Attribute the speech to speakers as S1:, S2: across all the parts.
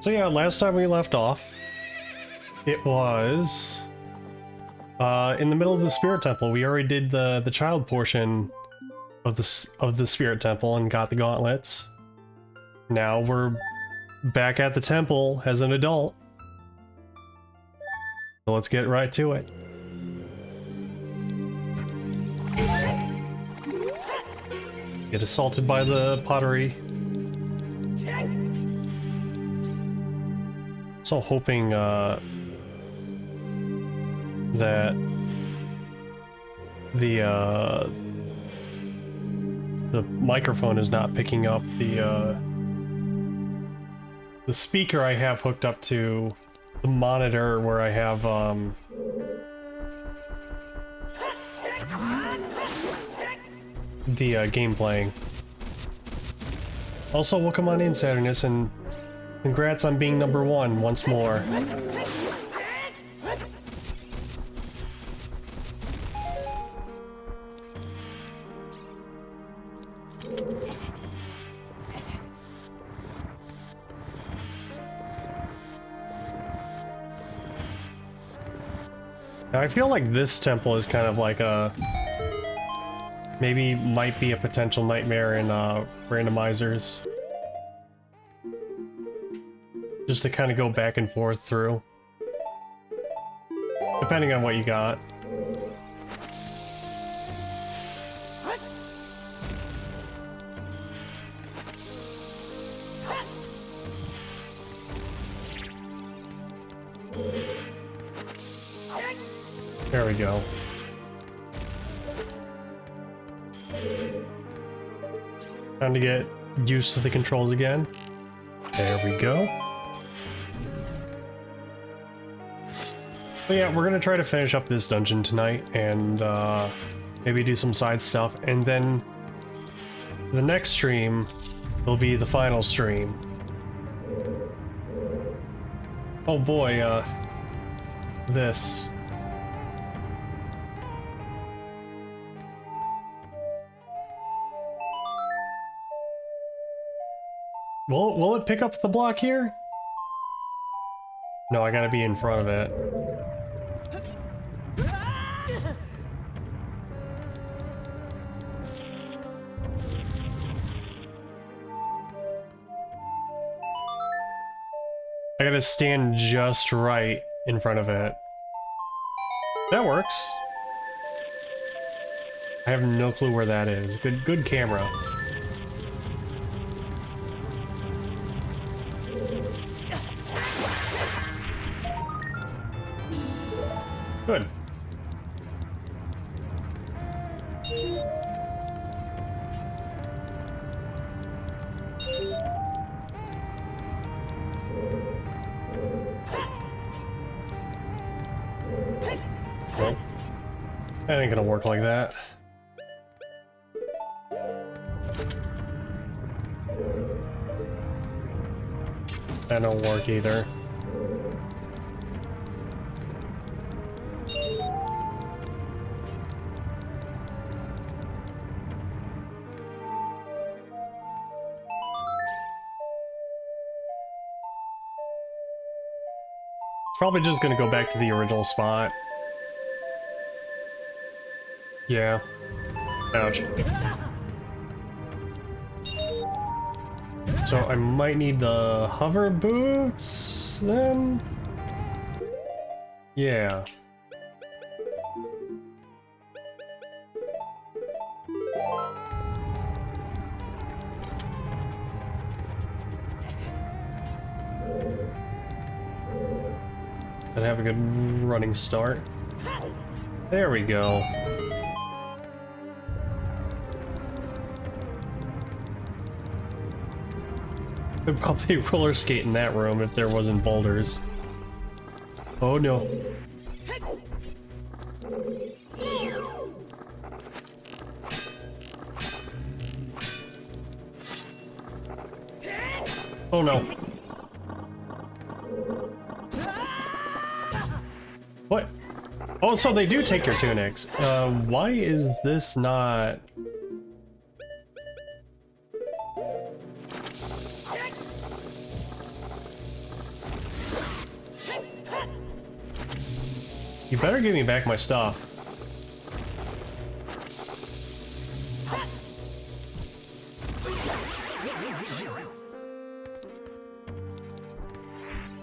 S1: So yeah, last time we left off, it was in the middle of the Spirit Temple. We already did the child portion of the Spirit Temple and got the gauntlets. Now we're back at the temple as an adult. So let's get right to it. Get assaulted by the pottery. So hoping that the microphone is not picking up the speaker I have hooked up to the monitor where I have the game playing. Also, welcome on in, Saturnus, and congrats on being #1 once more. Now, I feel like this temple is kind of like a... maybe might be a potential nightmare in randomizers. Just to kind of go back and forth through. Depending on what you got. There we go. Time to get used to the controls again. There we go. But yeah, we're gonna try to finish up this dungeon tonight and maybe do some side stuff, and then the next stream will be the final stream. Oh boy, this. Will it pick up the block here? No, I gotta be in front of it. I gotta stand just right in front of it. That works. I have no clue where that is. Good camera. Good. Well, that ain't gonna work like that. That don't work either. Probably just gonna go back to the original spot. Yeah. Ouch. So I might need the hover boots then? Yeah. I'd have a good running start. There we go. I'd probably roller skate in that room if there wasn't boulders. Oh no. Oh no. What? Oh, so they do take your tunics. Why is this not... You better give me back my stuff.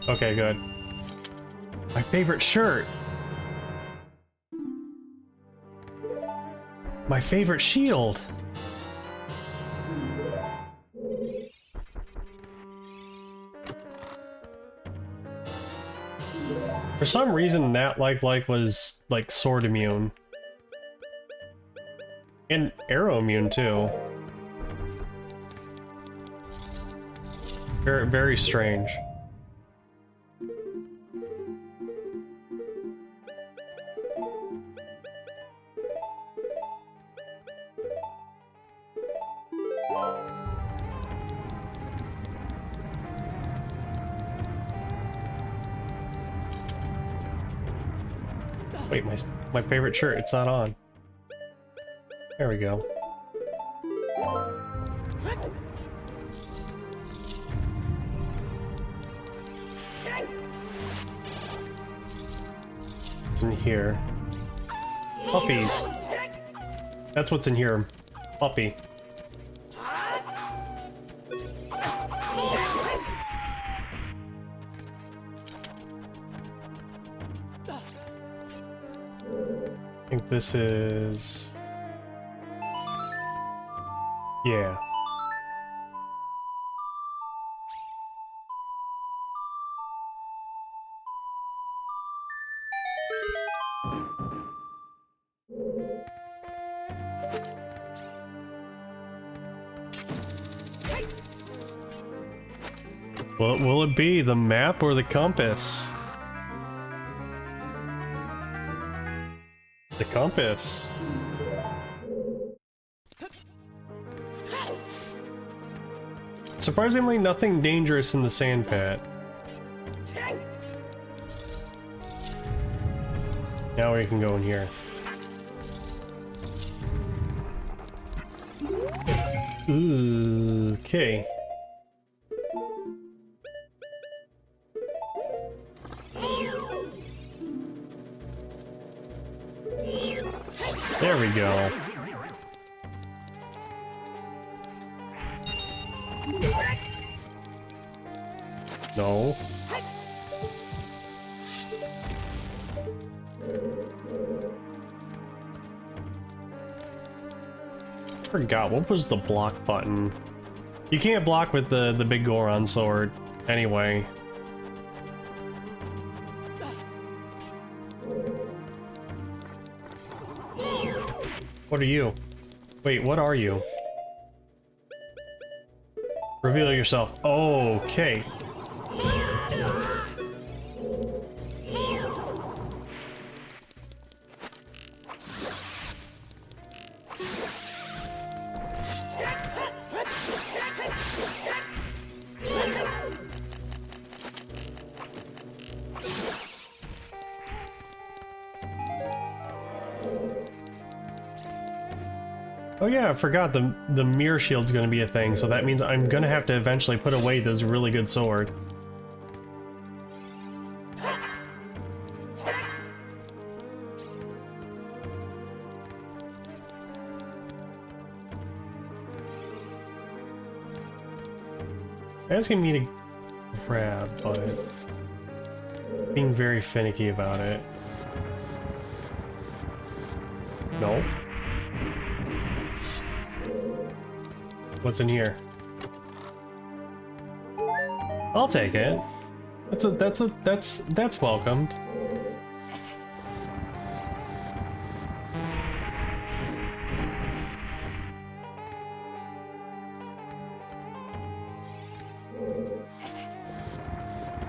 S1: Okay, good. My favorite shirt! My favorite shield! For some reason, that like was like sword immune. And arrow immune too. Very, very strange. Wait, my favorite shirt, it's not on. There we go. What's in here? Puppies. That's what's in here. Puppy. I think this is... yeah. What will it be, the map or the compass? The compass. Surprisingly, nothing dangerous in the sand pit. Now we can go in here. Ooh, okay. There we go. No. Forgot, what was the block button? You can't block with the big Goron sword, anyway. What are you? Wait, what are you? Reveal yourself. Okay. Oh yeah, I forgot the mirror shield's gonna be a thing, so that means I'm gonna have to eventually put away this really good sword. Asking me to grab, but being very finicky about it. No. What's in here? I'll take it. That's welcomed.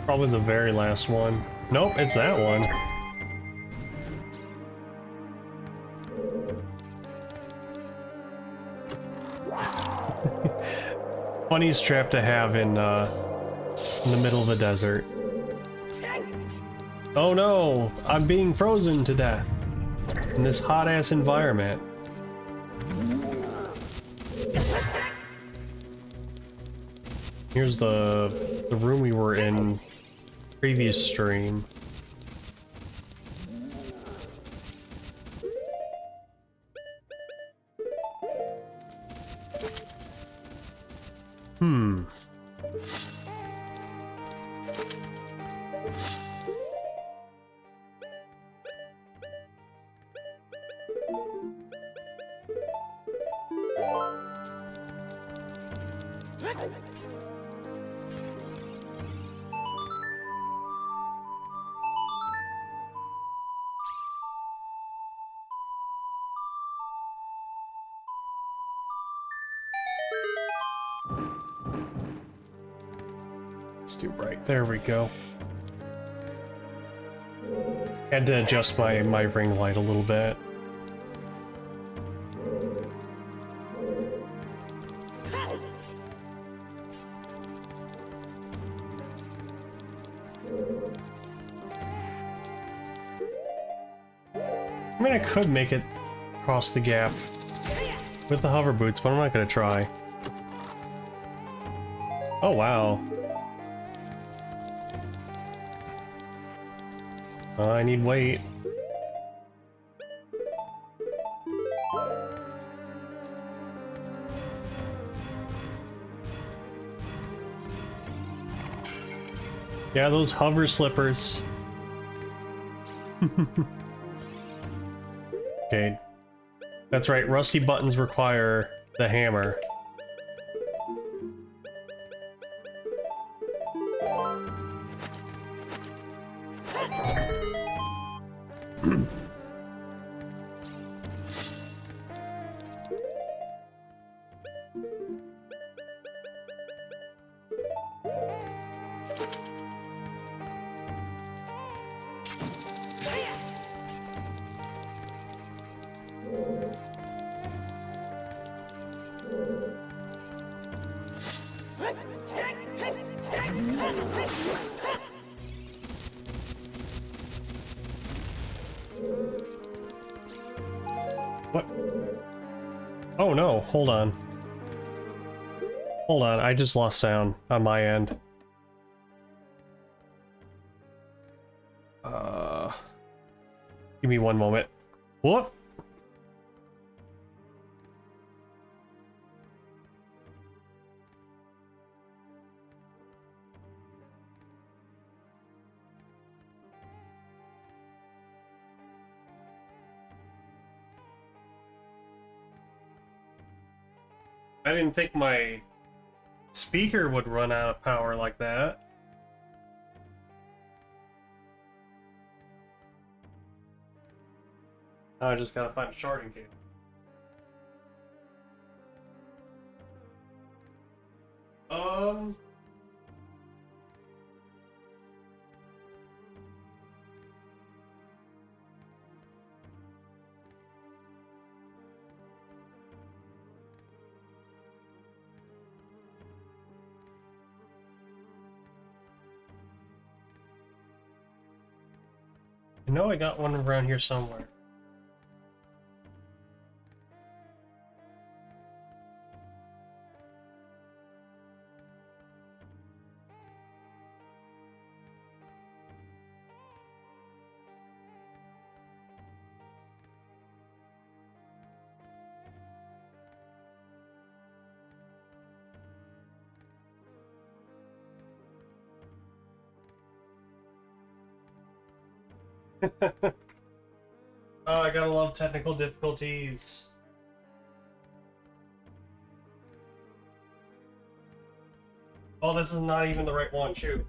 S1: Probably the very last one. Nope, it's that one. Funniest trap to have in the middle of a desert. Oh no! I'm being frozen to death in this hot-ass environment. Here's the room we were in previous stream. Hmm. Let's do right. There we go. Had to adjust my ring light a little bit. I mean, I could make it across the gap with the hover boots, but I'm not gonna try. Oh, wow. I need weight. Yeah, those hover slippers. Okay. That's right, rusty buttons require the hammer. What? Oh no, hold on. Hold on, I just lost sound on my end. Give me one moment. Whoop! I didn't think my speaker would run out of power like that. I just gotta find a charging cable. I know I got one around here somewhere. Oh, I gotta love technical difficulties. Oh, this is not even the right one, shoot.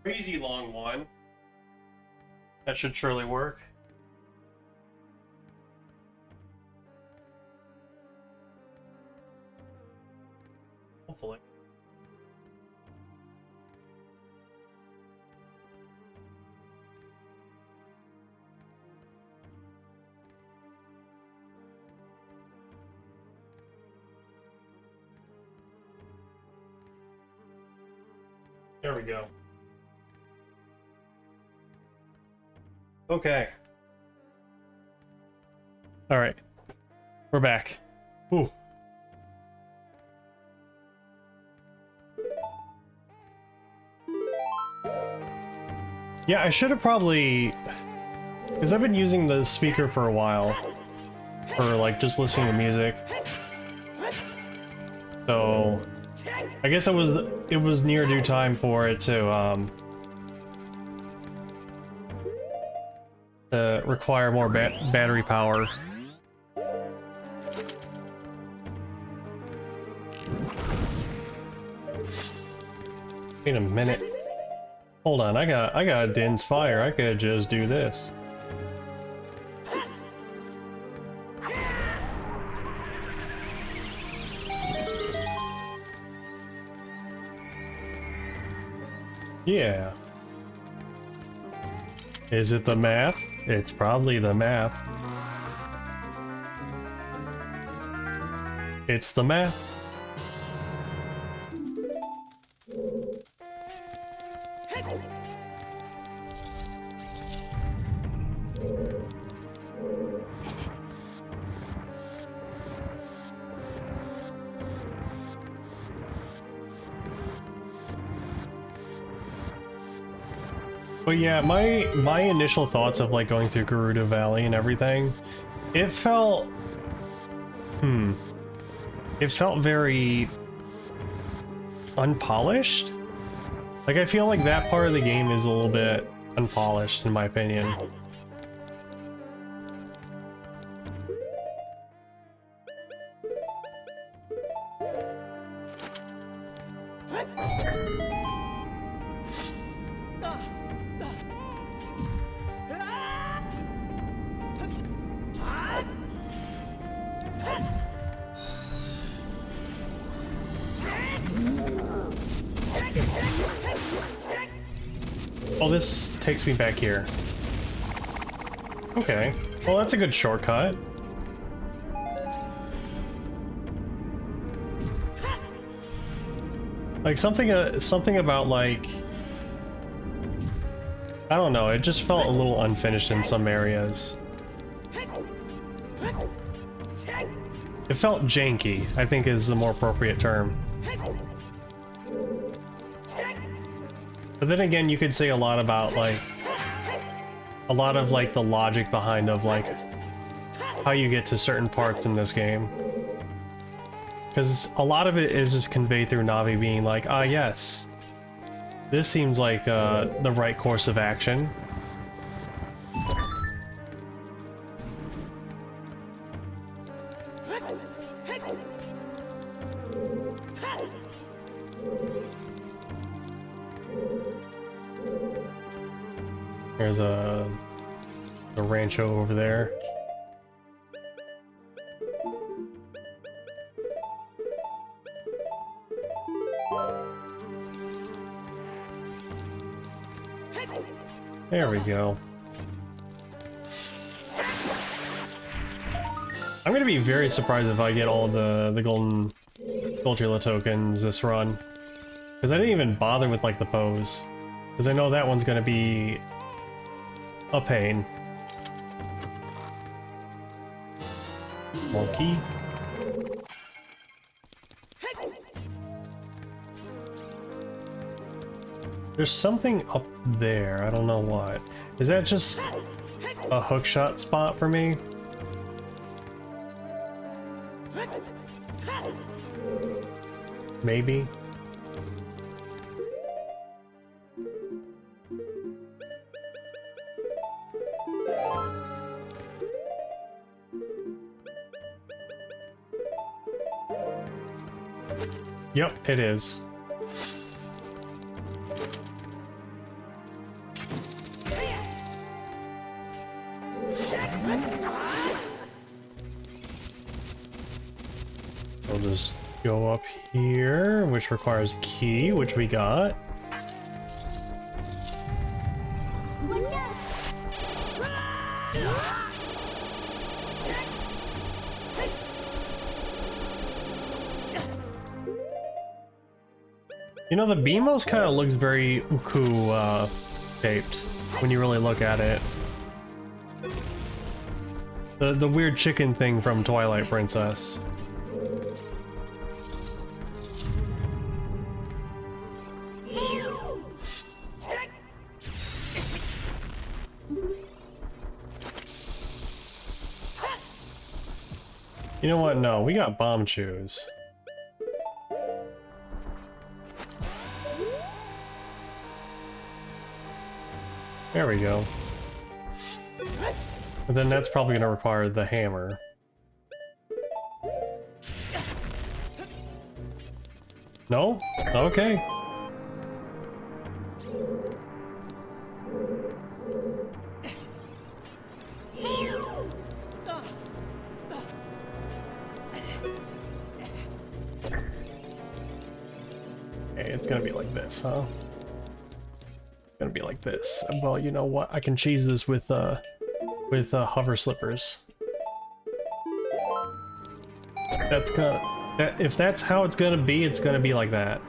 S1: Crazy long one. That should surely work. Hopefully. There we go. Okay. Alright. We're back. Ooh. Yeah, I should have probably... Because I've been using the speaker for a while. For, like, just listening to music. So... I guess it was near due time for it to require more battery power. Wait a minute. Hold on, I got Din's fire. I could just do this. Yeah. Is it the map? It's probably the map. It's the map. But yeah, my initial thoughts of like going through Gerudo Valley and everything, it felt it felt very unpolished. Like I feel like that part of the game is a little bit unpolished in my opinion. Oh, this takes me back here. Okay. Well, that's a good shortcut. Like something about like... I don't know, it just felt a little unfinished in some areas. It felt janky, I think is the more appropriate term. But then again, you could say a lot about like a lot of like the logic behind of like how you get to certain parts in this game. Because a lot of it is just conveyed through Navi being like, ah yes, this seems like the right course of action. There's a rancho over there. There we go. I'm gonna be very surprised if I get all the golden Goldrilla tokens this run. Because I didn't even bother with like the pose. Because I know that one's gonna be a pain. Monkey. There's something up there. I don't know what. Is that just a hookshot spot for me? Maybe. Yep, it is. I'll just go up here, which requires a key, which we got. You know, the Beamos kind of looks very Uku shaped when you really look at it. The weird chicken thing from Twilight Princess. You know what? No, we got bomb shoes. There we go. But then that's probably going to require the hammer. No? Okay. Okay, it's gonna be like this, huh? It's gonna be like this. Well, you know what? I can cheese this with hover slippers. That's gonna... if that's how it's gonna be like that.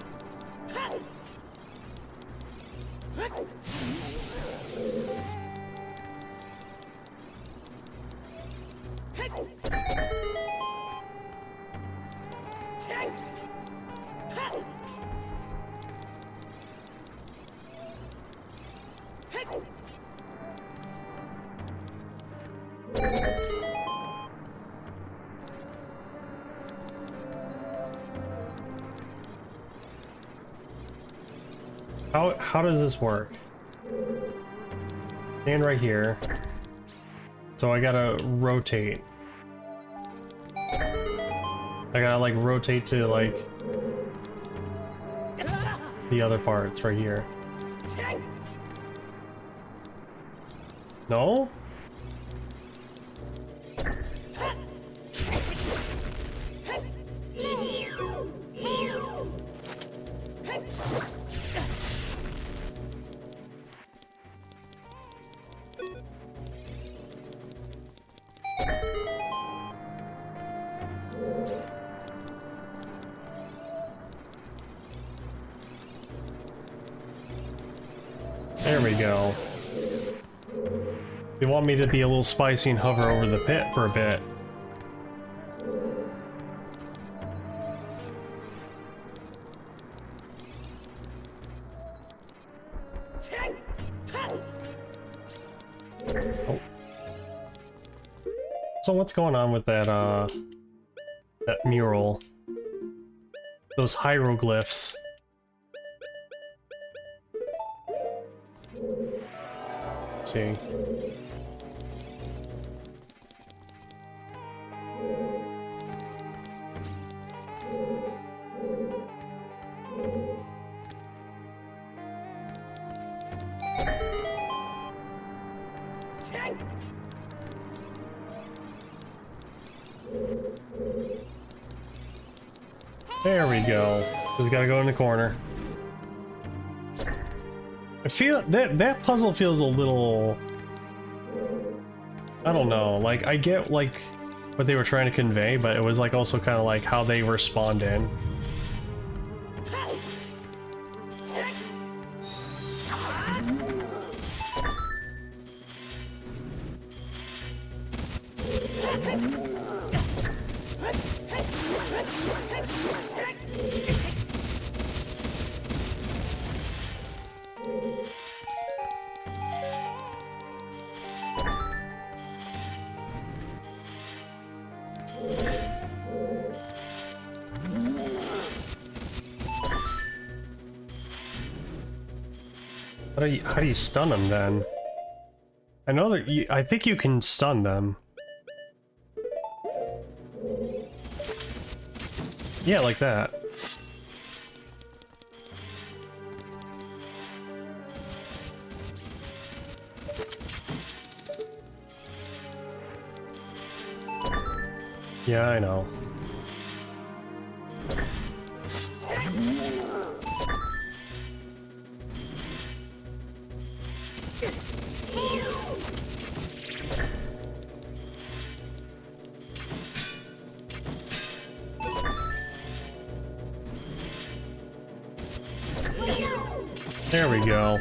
S1: How does this work? Stand right here. So I gotta rotate. I gotta like rotate to like the other parts right here. No? There we go. You want me to be a little spicy and hover over the pit for a bit. Oh. So what's going on with that that mural? Those hieroglyphs. Let's see. There we go. Just gotta go in the corner. I feel that puzzle feels a little... I don't know, like I get like what they were trying to convey, but it was like also kind of like how they responded. How do you stun them then? I know that I think you can stun them. Yeah, like that. Yeah, I know. There we go.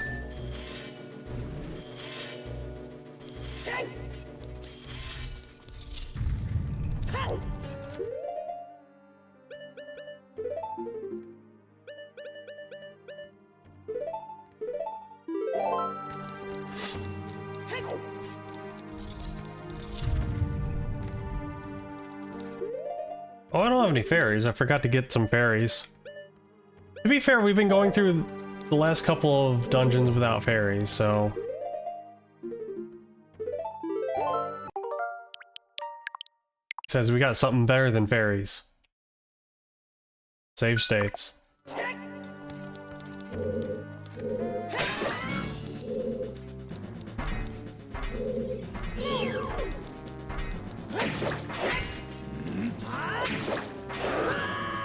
S1: Oh, I don't have any fairies. I forgot to get some fairies. To be fair, we've been going through the last couple of dungeons without fairies, so... Says we got something better than fairies. Save states.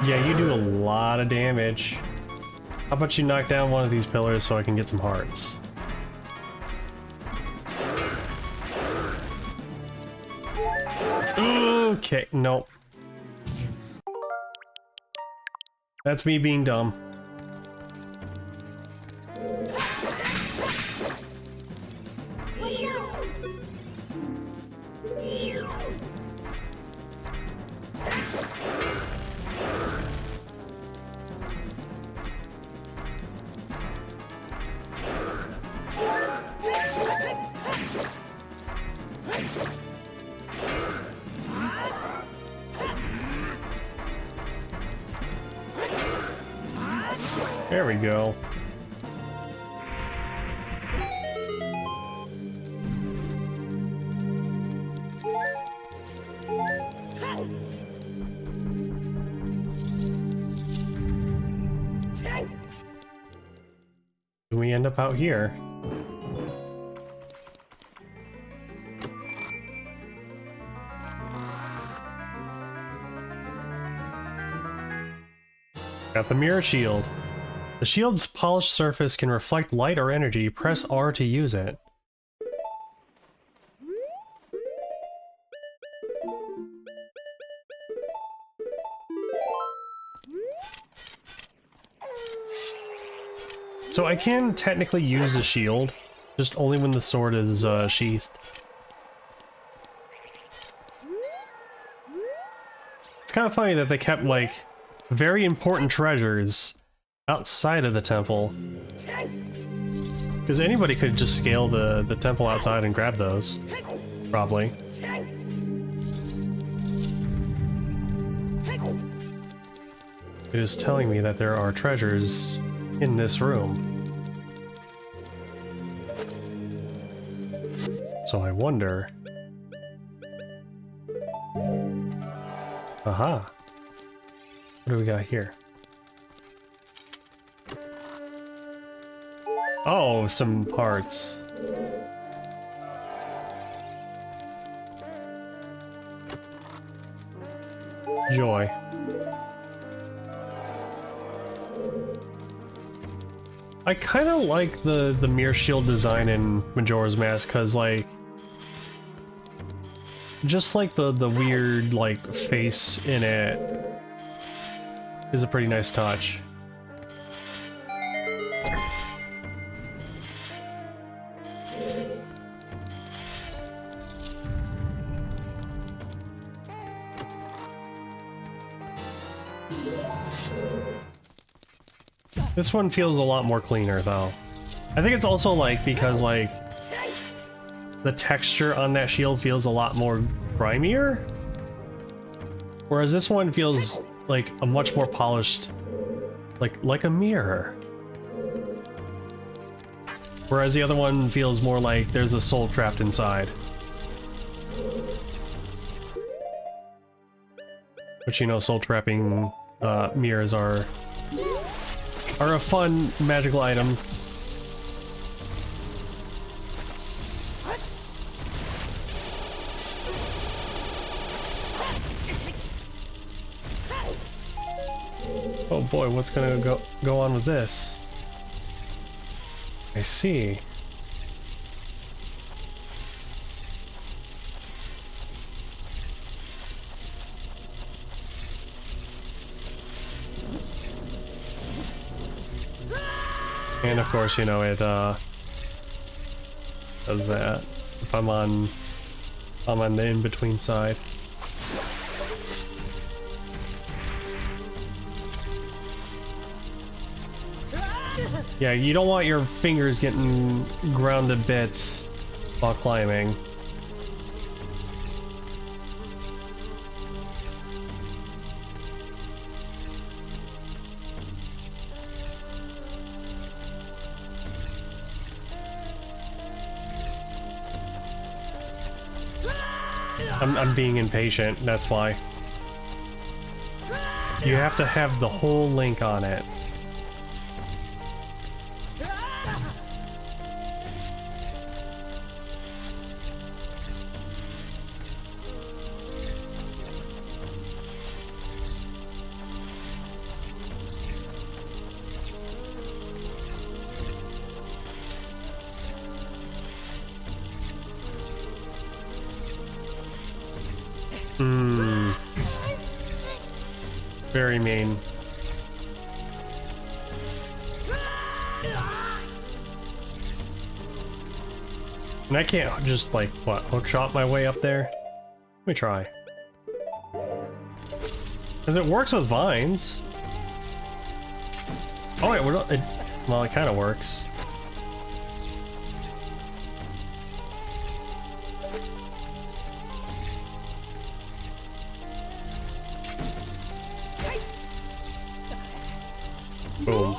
S1: Yeah, you do a lot of damage. How about you knock down one of these pillars so I can get some hearts? Okay, nope. That's me being dumb. There we go. And we end up out here. Got the mirror shield. The shield's polished surface can reflect light or energy. Press R to use it. So I can technically use the shield, just only when the sword is sheathed. It's kind of funny that they kept, like, very important treasures outside of the temple. Because anybody could just scale the temple outside and grab those. Probably. It is telling me that there are treasures in this room. So I wonder... Aha! What do we got here? Oh, some parts. Joy. I kind of like the mirror shield design in Majora's Mask, cause like, just like the weird like face in it is a pretty nice touch. This one feels a lot more cleaner, though. I think it's also, like, because, like, the texture on that shield feels a lot more grimier. Whereas this one feels like a much more polished, like a mirror. Whereas the other one feels more like there's a soul trapped inside. But you know, soul trapping mirrors are a fun magical item. Oh boy, what's gonna go on with this? I see. And of course, you know, it does that if I'm on the in-between side. Yeah, you don't want your fingers getting ground to bits while climbing. I'm being impatient, that's why. You have to have the whole link on it. Very mean. And I can't just, like, what, hookshot my way up there? Let me try. Because it works with vines. Oh, wait, well, it kind of works. Boom.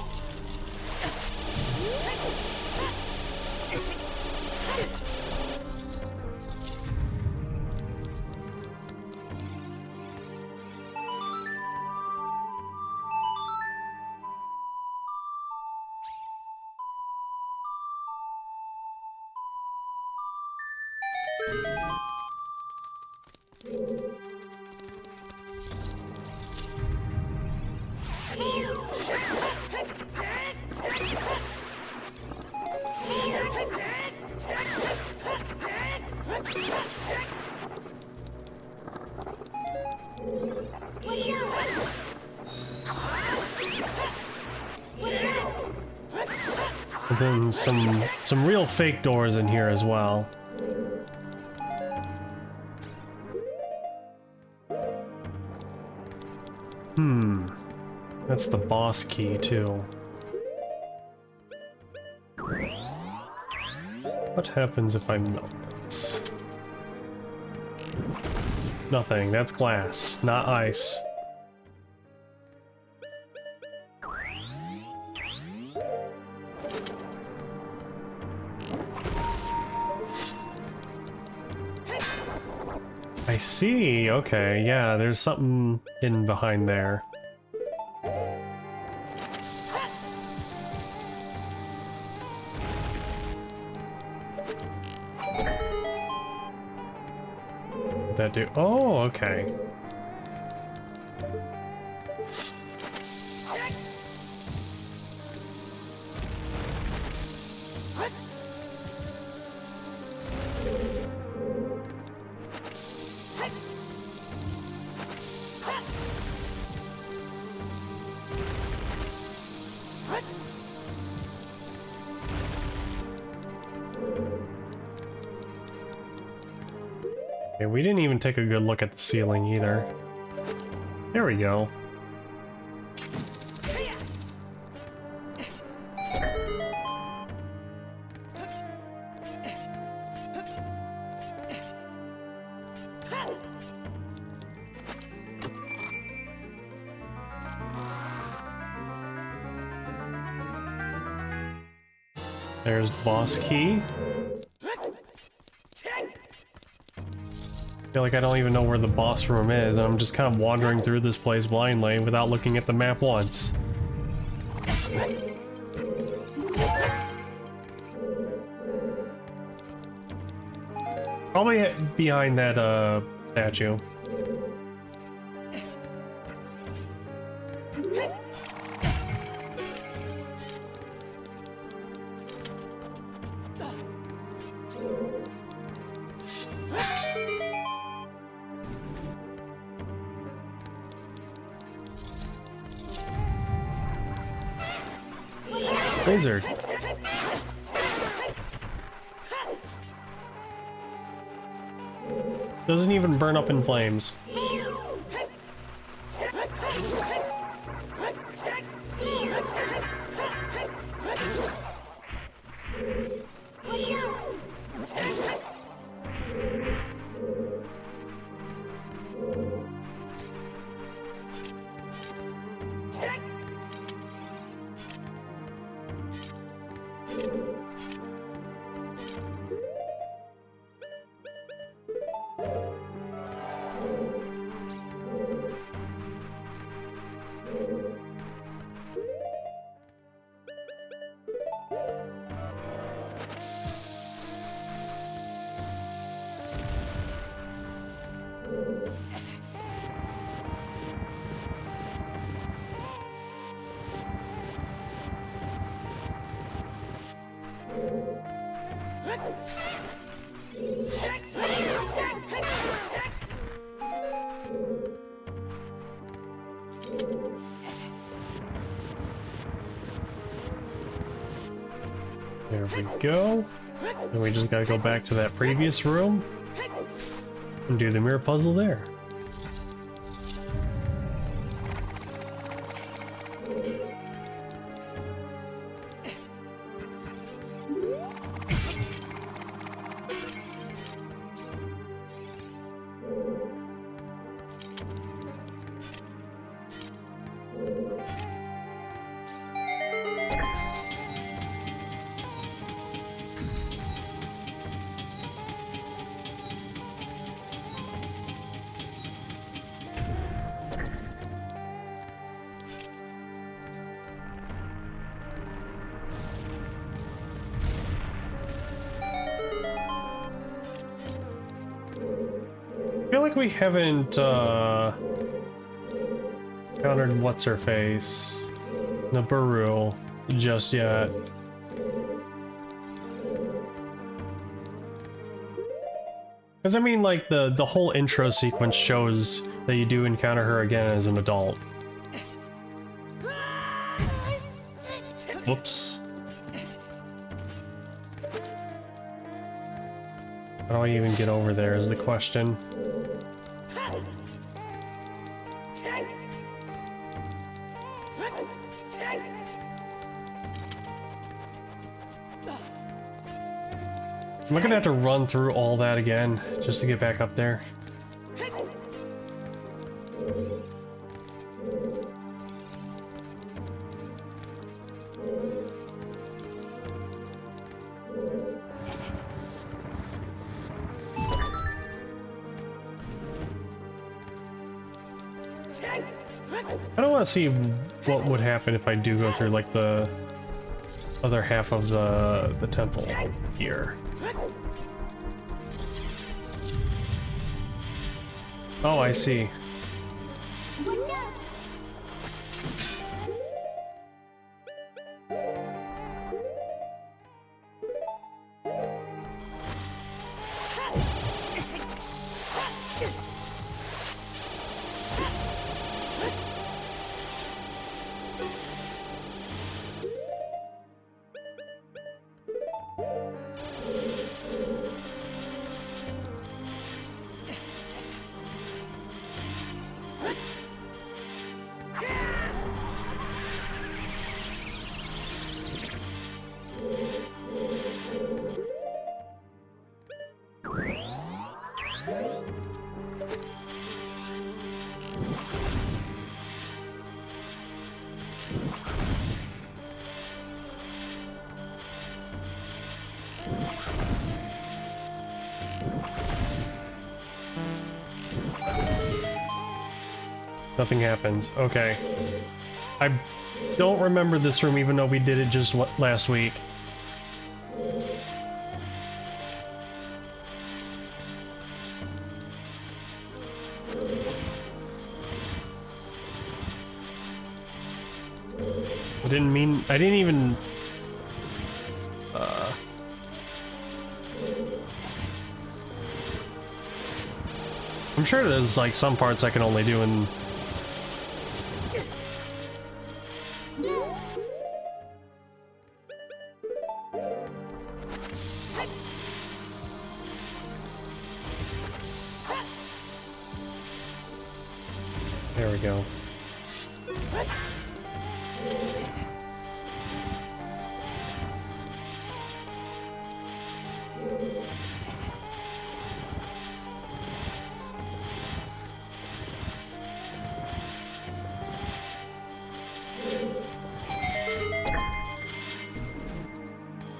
S1: And then some real fake doors in here as well. That's the boss key too. What happens if I melt this? Nothing, that's glass, not ice. I see, okay, yeah, there's something hidden behind there. That do? Oh, okay. Okay, we didn't even take a good look at the ceiling either. There we go. There's the boss key. I feel like I don't even know where the boss room is, and I'm just kind of wandering through this place blindly without looking at the map once. Probably behind that statue. Lizard. Doesn't even burn up in flames. There we go. And we just gotta go back to that previous room and do the mirror puzzle there. I feel like we haven't encountered what's-her-face, Nabaru, just yet. Because I mean, like, the whole intro sequence shows that you do encounter her again as an adult. Whoops. How do I even get over there is the question. Am I gonna have to run through all that again just to get back up there? I don't want to see what would happen if I do go through like the other half of the temple here. Oh, I see. Nothing happens. Okay. I don't remember this room even though we did it just last week. I didn't even... I'm sure there's like some parts I can only do in... There we go.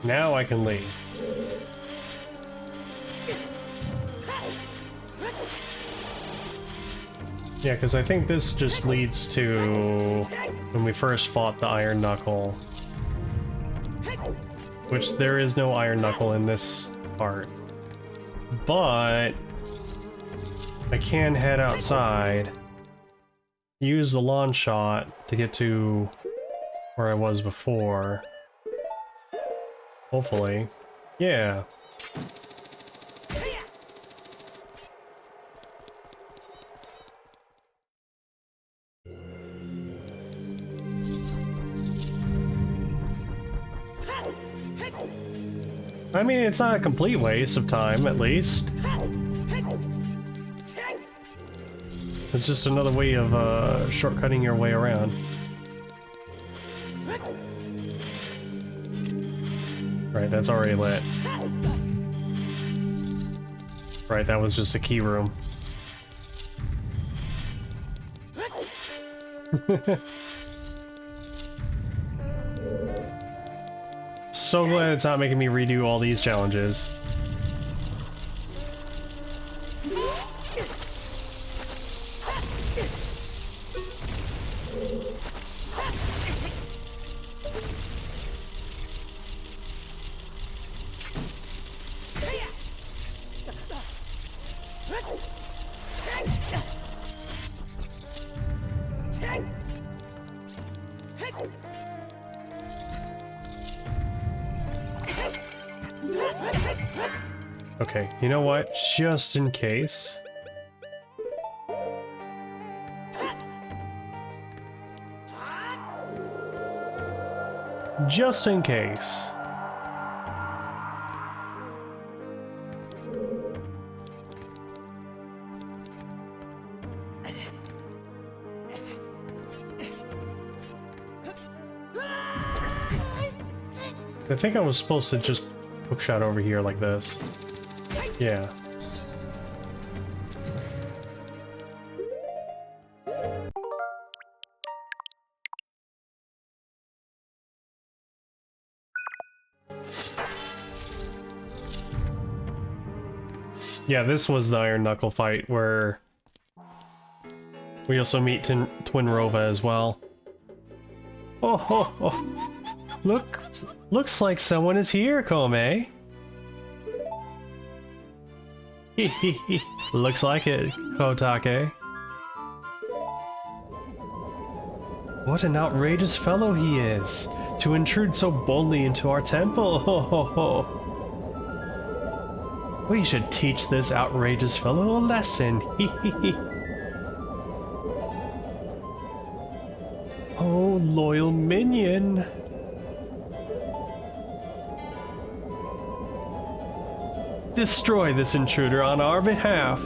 S1: Now I can leave. Yeah, because I think this just leads to when we first fought the Iron Knuckle. Which there is no Iron Knuckle in this part. But I can head outside, use the launch shot to get to where I was before. Hopefully. Yeah. I mean, it's not a complete waste of time, at least. It's just another way of shortcutting your way around. Right, that's already lit. Right, that was just a key room. So glad it's not making me redo all these challenges. Okay, you know what? Just in case. Just in case. I think I was supposed to just hookshot over here like this. Yeah. Yeah, this was the Iron Knuckle fight where we also meet Twin Rova as well. Oh, ho, ho. Looks like someone is here, Kome. Looks like it, Kotake. What an outrageous fellow he is, to intrude so boldly into our temple. Ho ho ho. We should teach this outrageous fellow a lesson. Oh, loyal minion. Destroy this intruder on our behalf.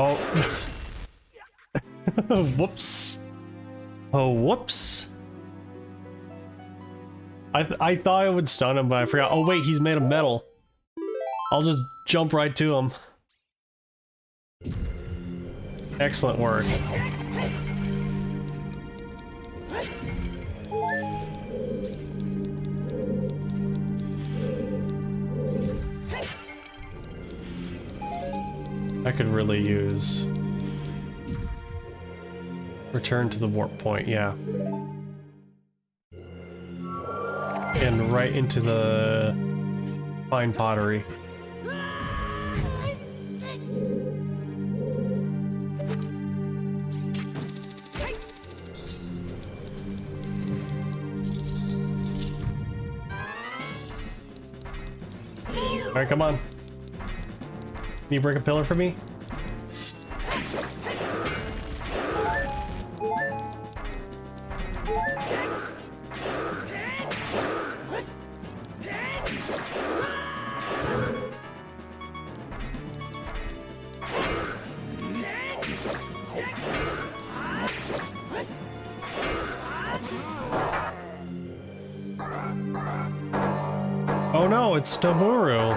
S1: Oh. Whoops. Oh, whoops. I thought I would stun him, but I forgot. Oh wait, he's made of metal. I'll just jump right to him. Excellent work. I could really use return to the warp point, yeah. And right into the fine pottery. Alright, come on. Can you break a pillar for me? Oh no, it's Staburu.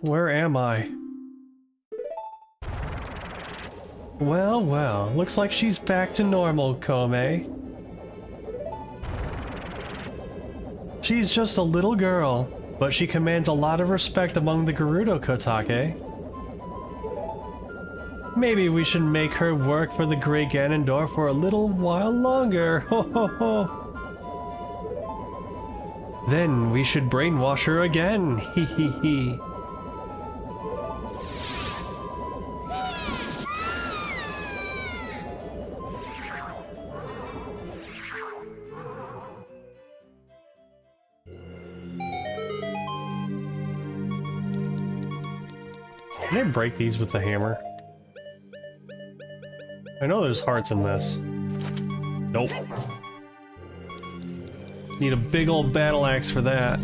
S1: Where am I? Well, well, looks like she's back to normal, Kome. She's just a little girl, but she commands a lot of respect among the Gerudo Kotake. Maybe we should make her work for the Great Ganondorf for a little while longer. Ho ho ho. Then we should brainwash her again. Hee hee hee. Can I break these with the hammer? I know there's hearts in this. Nope. Need a big old battle axe for that.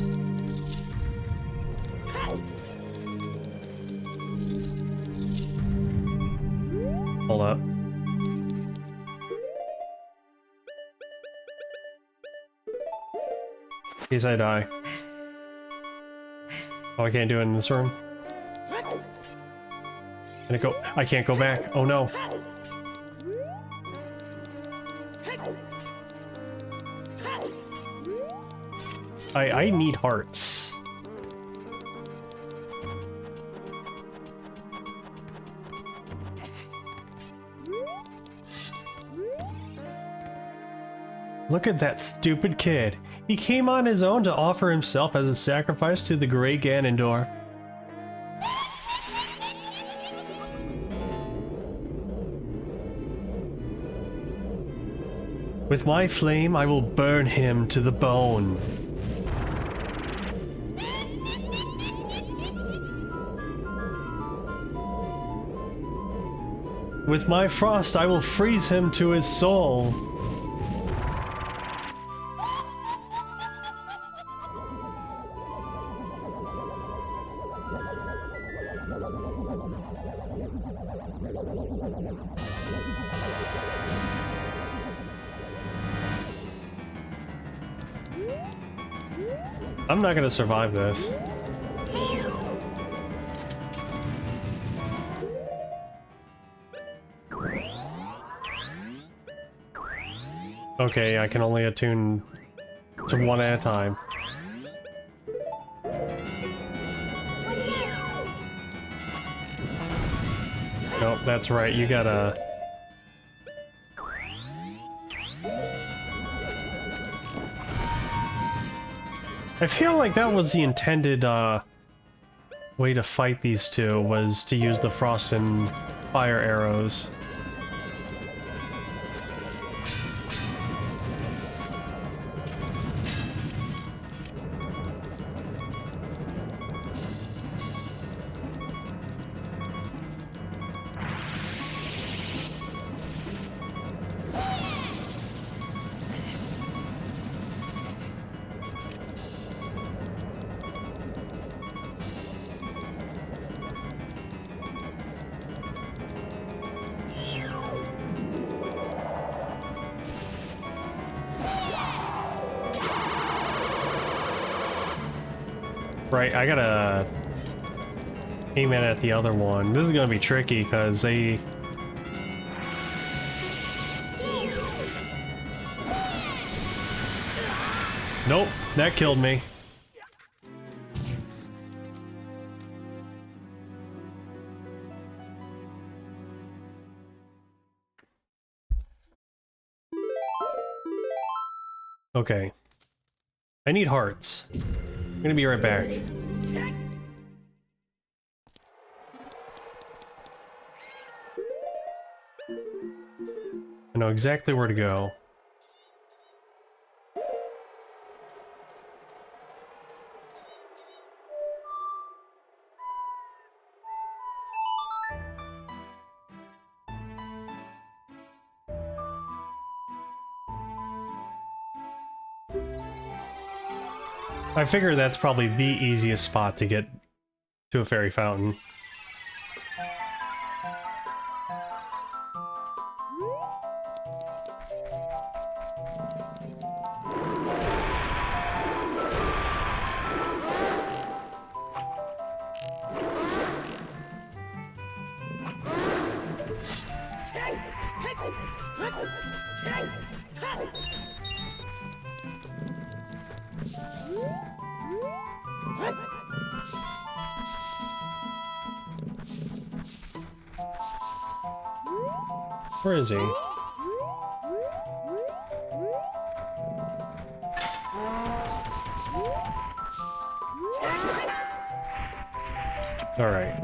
S1: Hold up. In case I die. Oh, I can't do it in this room? Can I go? I can't go back. Oh no. I need hearts. Look at that stupid kid. He came on his own to offer himself as a sacrifice to the Great Ganondorf. With my flame, I will burn him to the bone. With my frost, I will freeze him to his soul. I'm not gonna survive this. Okay, I can only attune to one at a time. Nope, that's right, you gotta... I feel like that was the intended, way to fight these two, was to use the frost and fire arrows. Right, I gotta aim it at the other one. This is gonna be tricky because they... Nope, that killed me. Okay. I need hearts. I'm gonna be right back. I know exactly where to go. I figure that's probably the easiest spot to get to a fairy fountain. Where is he? Alright.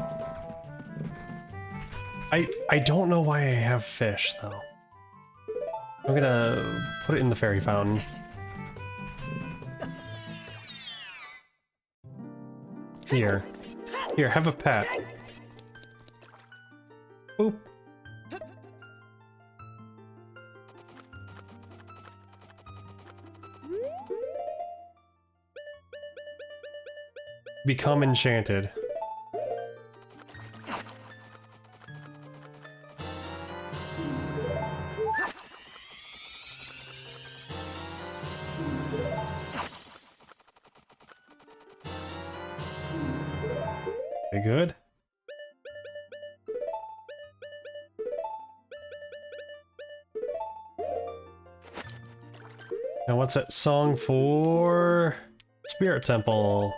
S1: I don't know why I have fish, though. I'm gonna put it in the fairy fountain. Here. Here, have a pet. Boop. Become enchanted. Okay, good. Now what's that song for? Spirit Temple.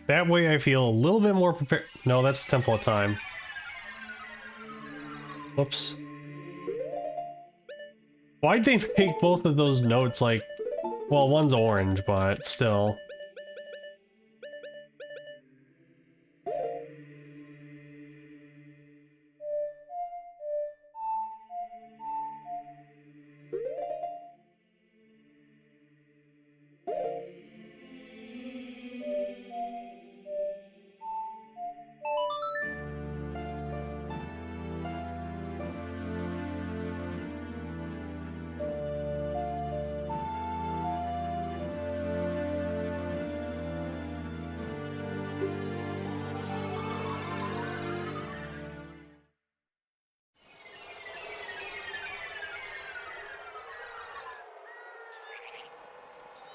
S1: That way I feel a little bit more prepared. No, that's Temple of Time. Whoops. Why'd they make both of those notes like... Well, one's orange, but still.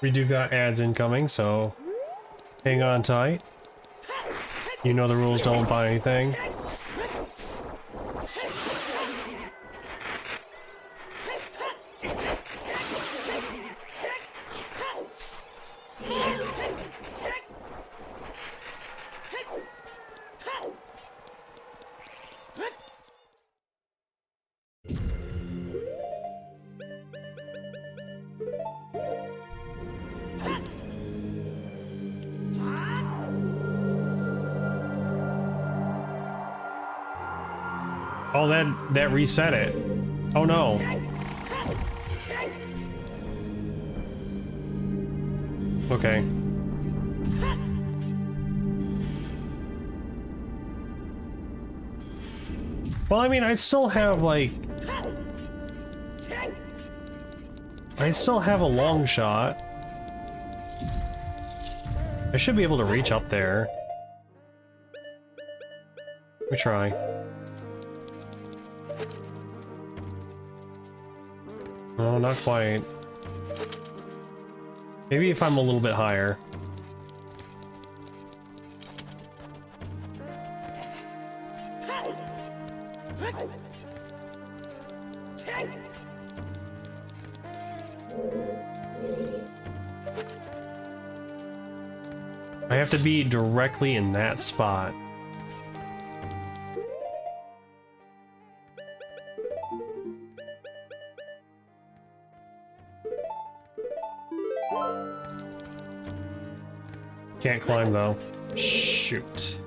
S1: We do got ads incoming, so hang on tight. You know the rules, don't buy anything. Oh, that reset it. Oh no. Okay. Well, I mean, I still have, like... I still have a long shot. I should be able to reach up there. Let me try. No, not quite. Maybe if I'm a little bit higher. I have to be directly in that spot. Can't climb though. Shoot.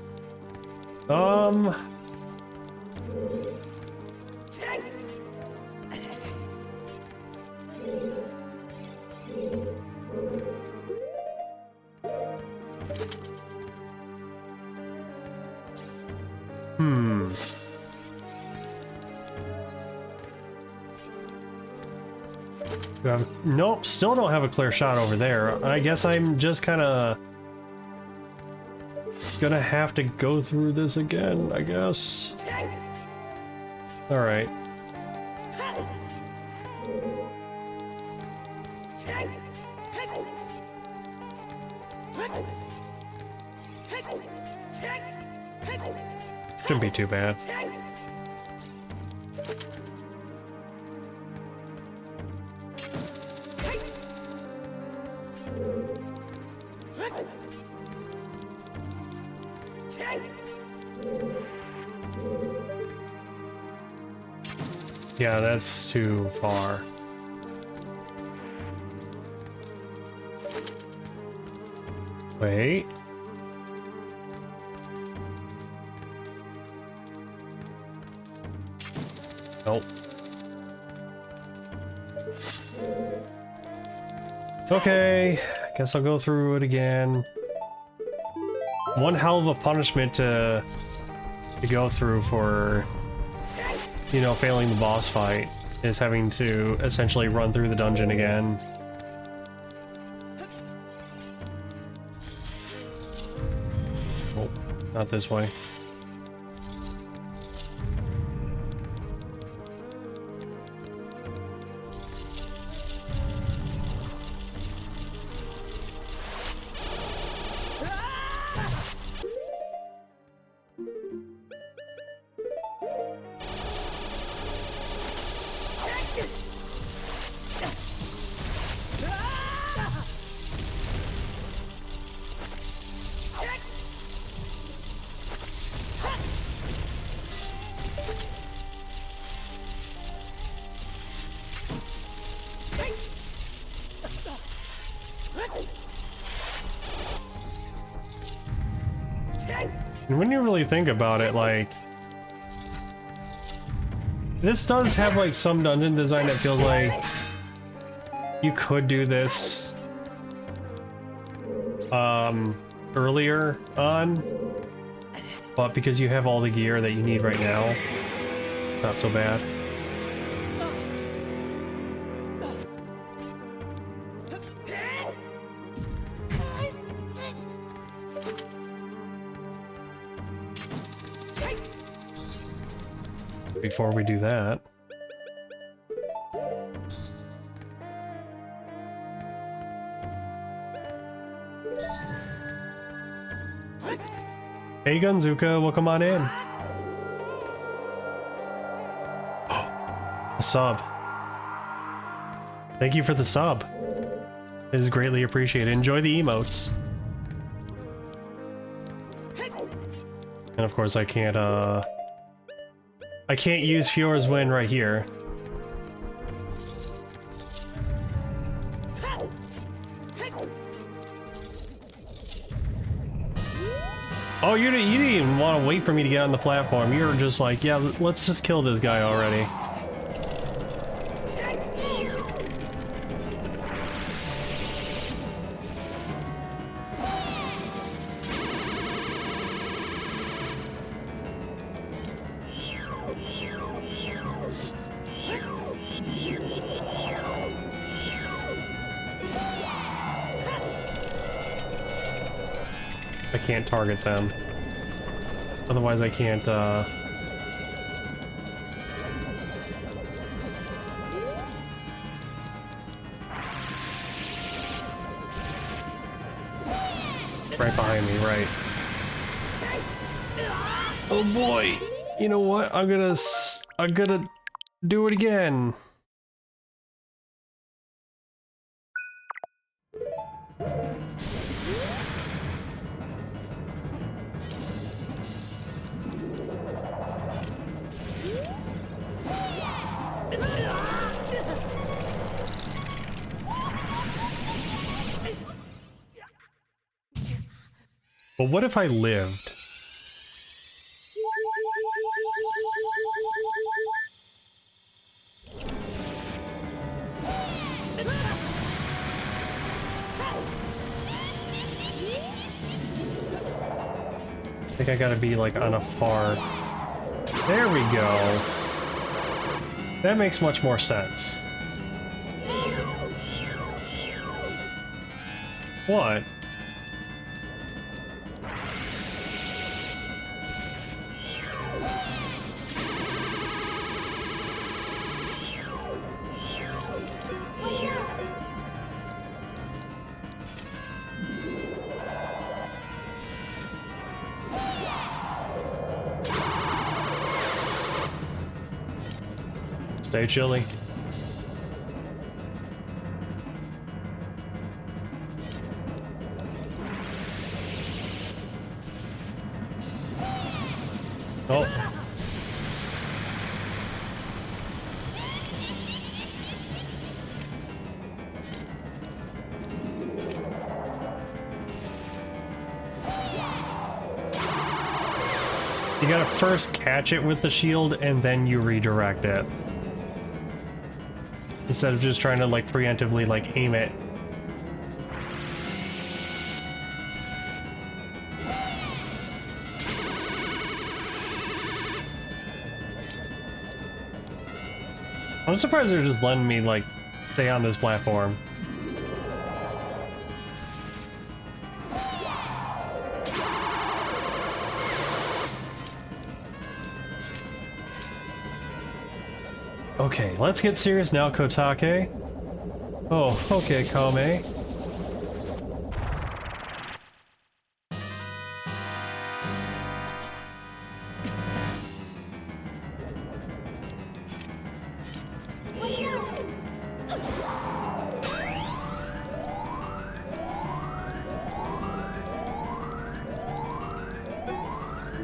S1: Nope, still don't have a clear shot over there. I guess I'm just kind of gonna have to go through this again, I guess. Alright. Shouldn't be too bad. Yeah, that's too far. Wait. Nope. Okay, guess I'll go through it again. One hell of a punishment to go through for, you know, failing the boss fight is having to essentially run through the dungeon again. Oh, not this way. And when you really think about it, like, this does have like some dungeon design that feels like you could do this earlier on, but because you have all the gear that you need right now, not so bad. Before we do that, hey Gunzuka, welcome on in. A sub. Thank you for the sub. It is greatly appreciated. Enjoy the emotes. And of course I can't use Fiora's Wind right here. Oh, you didn't even want to wait for me to get on the platform. You were just like, yeah, let's just kill this guy already. I can't target them. Otherwise I can't, right behind me, right. Oh boy! You know what? I'm gonna do it again. But what if I lived? I think I gotta be like on a far... There we go. That makes much more sense. What? Stay chilly. Oh. You gotta first catch it with the shield and then you redirect it. Instead of just trying to like preemptively like aim it. I'm surprised they're just letting me like stay on this platform. Okay, let's get serious now, Kotake. Oh, okay, Kame.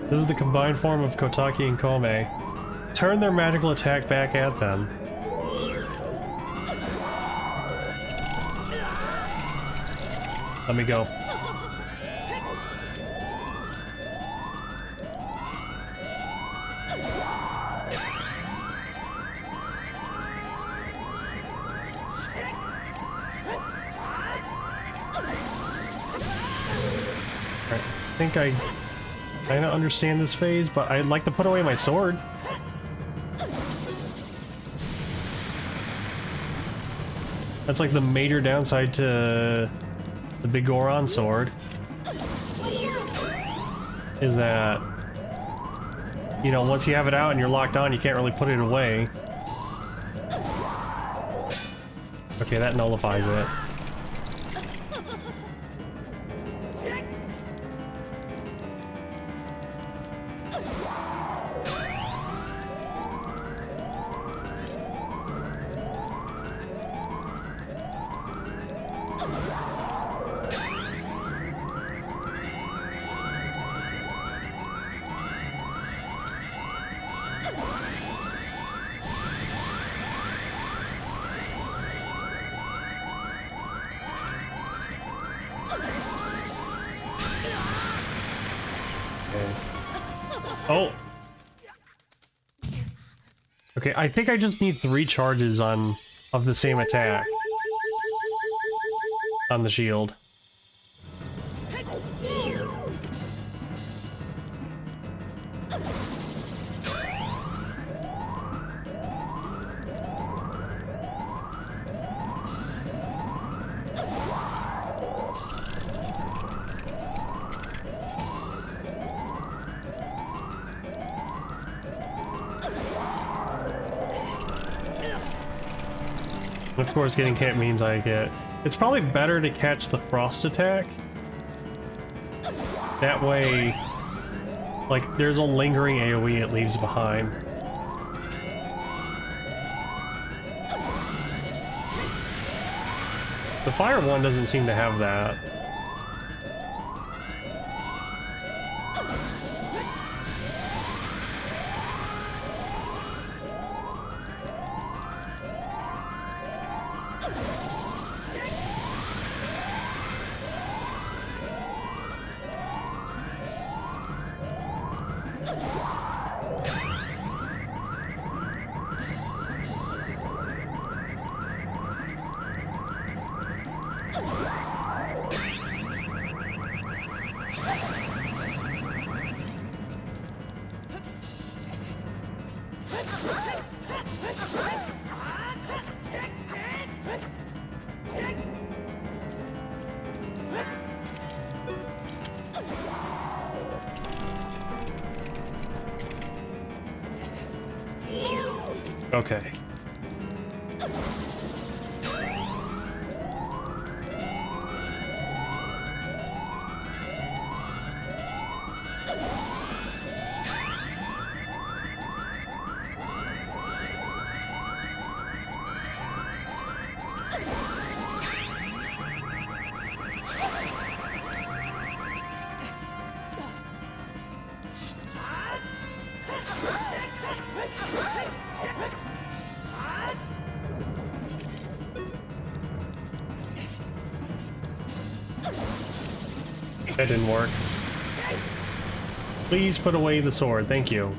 S1: This is the combined form of Kotake and Kome. Turn their magical attack back at them. Let me go. I think I kind of understand this phase, but I'd like to put away my sword. That's like the major downside to the big Goron sword. Is that, you know, once you have it out and you're locked on, you can't really put it away. Okay, that nullifies it. Oh! Okay, I think I just need 3 charges of the same attack on the shield. Of course, getting hit means I get... It's probably better to catch the frost attack. That way, like, there's a lingering AoE it leaves behind. The fire one doesn't seem to have that. Okay. That didn't work. Please put away the sword, thank you.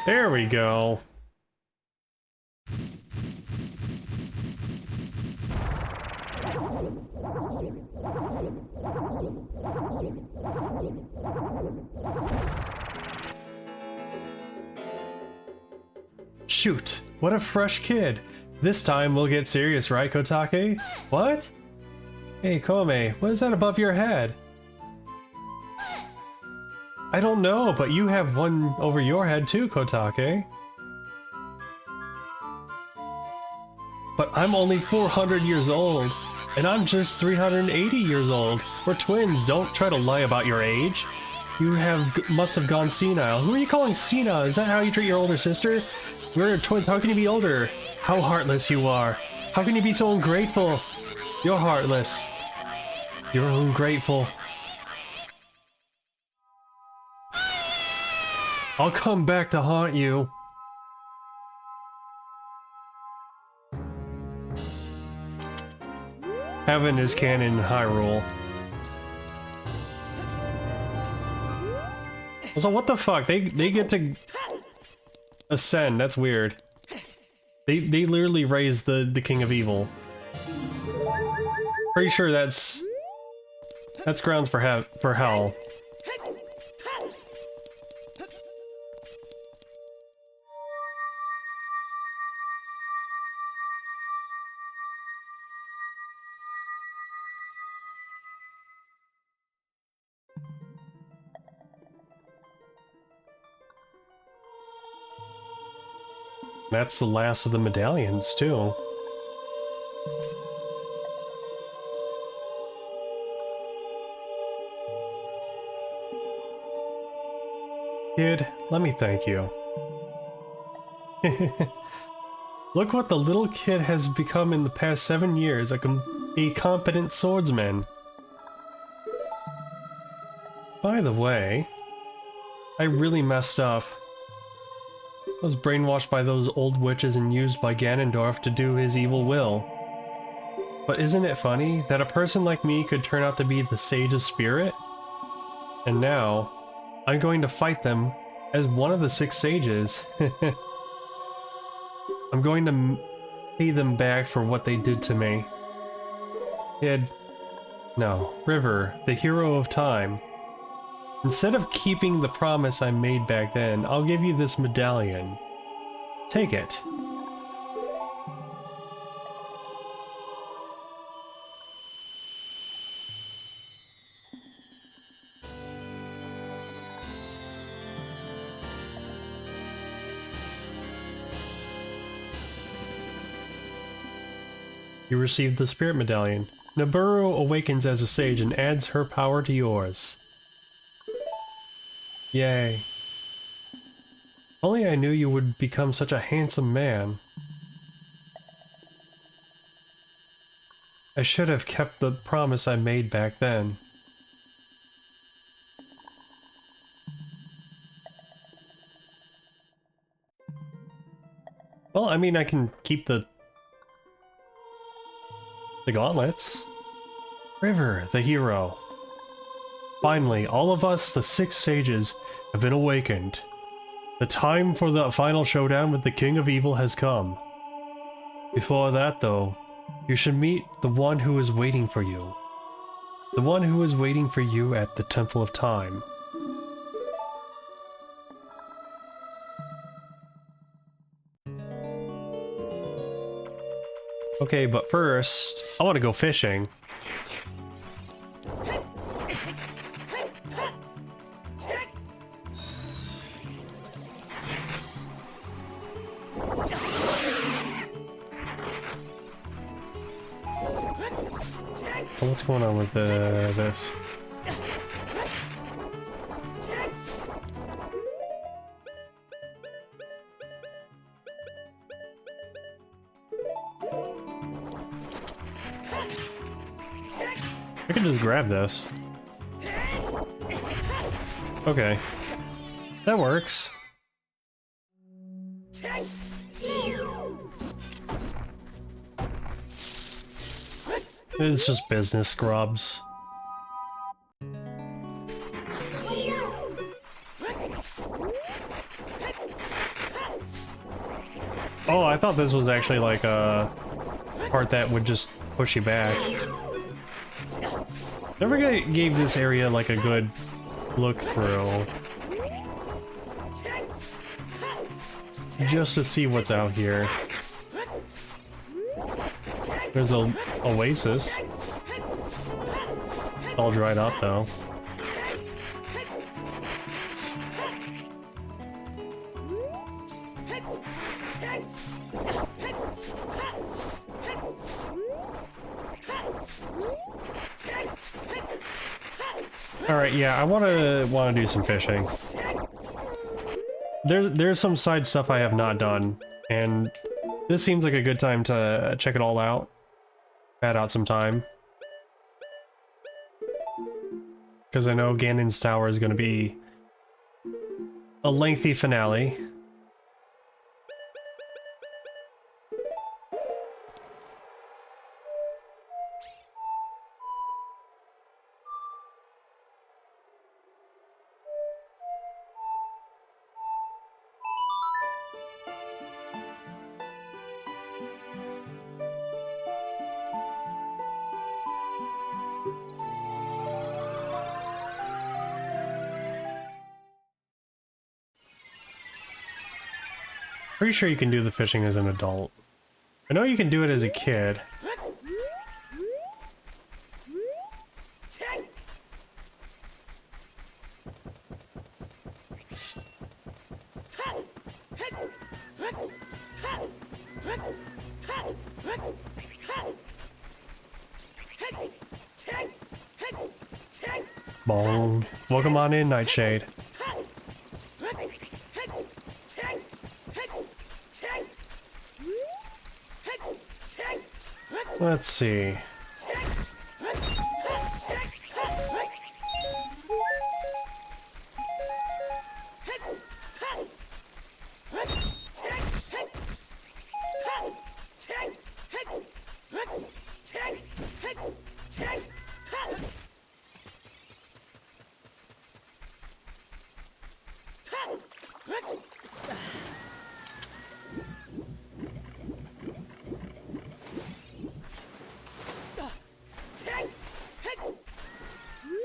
S1: There we go. Shoot, what a fresh kid. This time we'll get serious, right, Kotake? What? Hey, Kome, what is that above your head? I don't know, but you have one over your head too, Kotake. But I'm only 400 years old, and I'm just 380 years old. We're twins, don't try to lie about your age. You must have gone senile. Who are you calling senile? Is that how you treat your older sister? We're twins, how can you be older? How heartless you are. How can you be so ungrateful? You're heartless. You're ungrateful. I'll come back to haunt you. Heaven is canon in Hyrule. So what the fuck? They get to ascend. That's weird. They literally raised the King of Evil. Pretty sure that's grounds for hell. That's the last of the medallions, too. Kid, let me thank you. Look what the little kid has become in the past 7 years, a competent swordsman. By the way, I really messed up. I was brainwashed by those old witches and used by Ganondorf to do his evil will. But isn't it funny that a person like me could turn out to be the Sage's spirit? And now, I'm going to fight them as one of the 6 sages. I'm going to pay them back for what they did to me. No, River, the hero of time. Instead of keeping the promise I made back then, I'll give you this medallion. Take it. You received the Spirit Medallion. Naburu awakens as a sage and adds her power to yours. Yay. Only I knew you would become such a handsome man. I should have kept the promise I made back then. Well, I mean, I can keep the gauntlets. River, the hero. Finally, all of us, the 6 sages, have been awakened. The time for the final showdown with the King of Evil has come. Before that, though, you should meet the one who is waiting for you. The one who is waiting for you at the Temple of Time. Okay, but first, I want to go fishing. So what's going on with this? I can just grab this. Okay. That works. It's just business scrubs. Oh, I thought this was actually like a part that would just push you back. Never gave this area like a good look through. Just to see what's out here. There's a oasis. All dried up though. Alright, yeah, I wanna do some fishing. There's some side stuff I have not done, and this seems like a good time to check it all out. Add out some time. Because I know Ganon's Tower is going to be a lengthy finale. Pretty sure you can do the fishing as an adult. I know you can do it as a kid. Bong. Welcome on in, Nightshade. Let's see.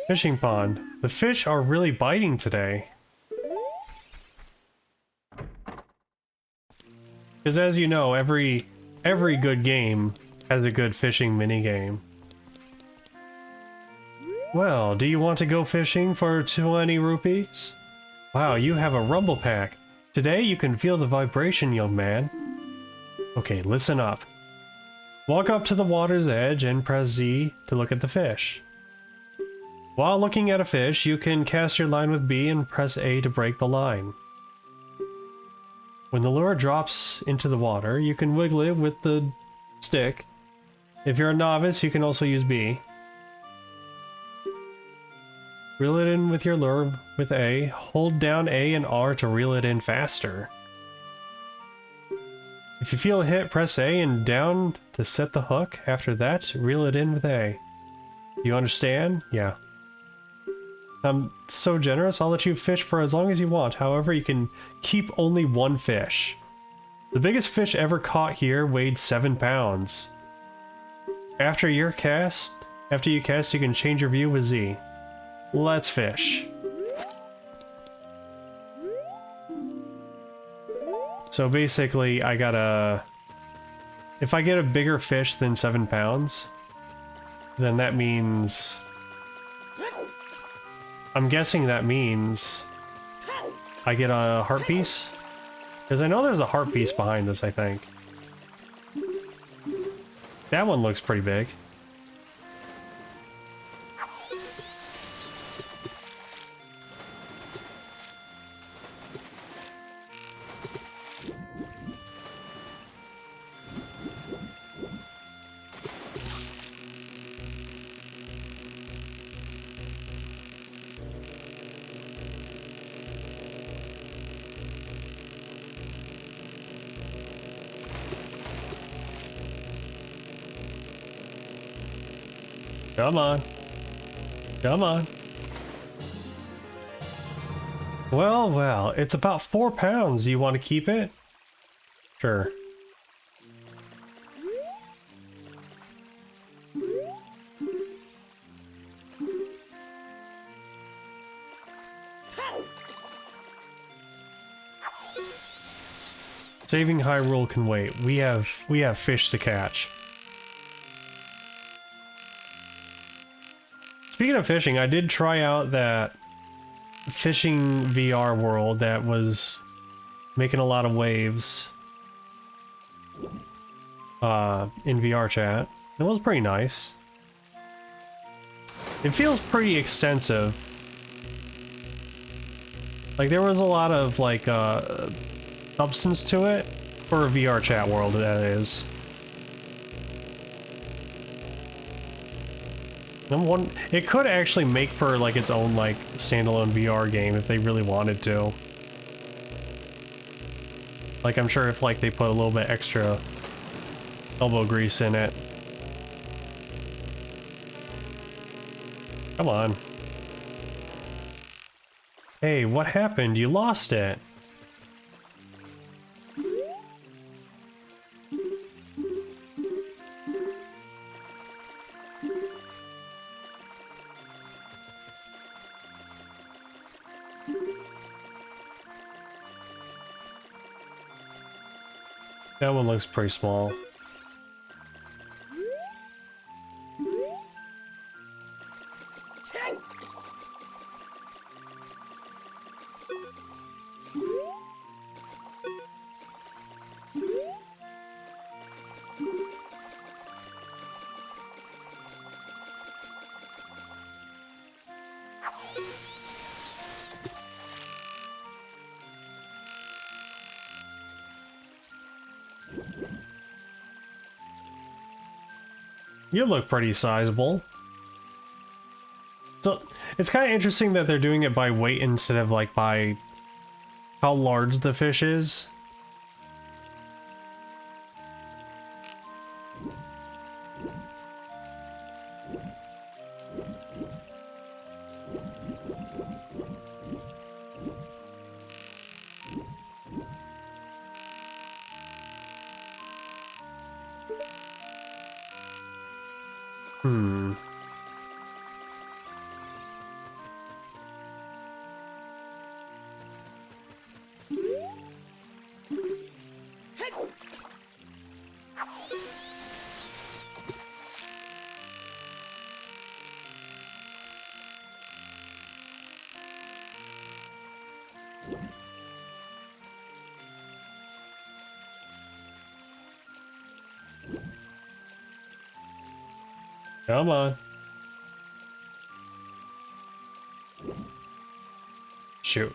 S1: Fishing pond. The fish are really biting today. Because as you know, every good game has a good fishing minigame. Well, do you want to go fishing for 20 rupees? Wow, you have a rumble pack. Today you can feel the vibration, young man. Okay, listen up. Walk up to the water's edge and press Z to look at the fish. While looking at a fish, you can cast your line with B and press A to break the line. When the lure drops into the water, you can wiggle it with the stick. If you're a novice, you can also use B. Reel it in with your lure with A. Hold down A and R to reel it in faster. If you feel a hit, press A and down to set the hook. After that, reel it in with A. You understand? Yeah. I'm so generous, I'll let you fish for as long as you want. However, you can keep only one fish. The biggest fish ever caught here weighed 7 pounds. After you cast, you can change your view with Z. Let's fish. So basically, I gotta... If I get a bigger fish than 7 pounds, then that means... I'm guessing that means I get a heart piece? Because I know there's a heart piece behind this, I think. That one looks pretty big. Come on. Come on. Well, well, it's about 4 pounds. Do you want to keep it? Sure. Saving Hyrule can wait. We have fish to catch. Speaking of fishing, I did try out that fishing VR world that was making a lot of waves in VR chat. It was pretty nice. It feels pretty extensive. Like there was a lot of like substance to it for a VR chat world, that is. It could actually make for like its own like standalone VR game if they really wanted to. Like I'm sure if like they put a little bit extra elbow grease in it. Come on. Hey, what happened? You lost it. That one looks pretty small. You look pretty sizable. So it's kind of interesting that they're doing it by weight instead of like by how large the fish is. Come on. Shoot.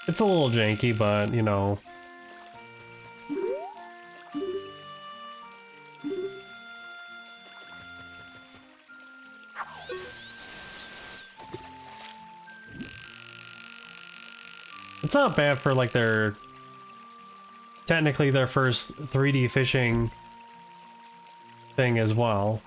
S1: It's a little janky, but, you know. It's not bad for, like, technically their first 3D fishing thing as well.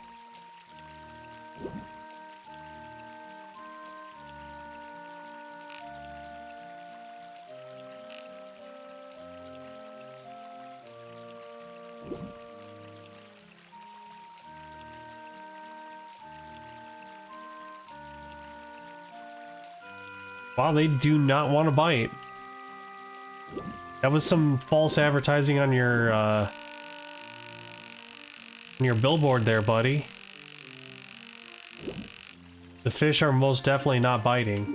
S1: Wow, they do not want to bite. That was some false advertising on your billboard there, buddy. The fish are most definitely not biting.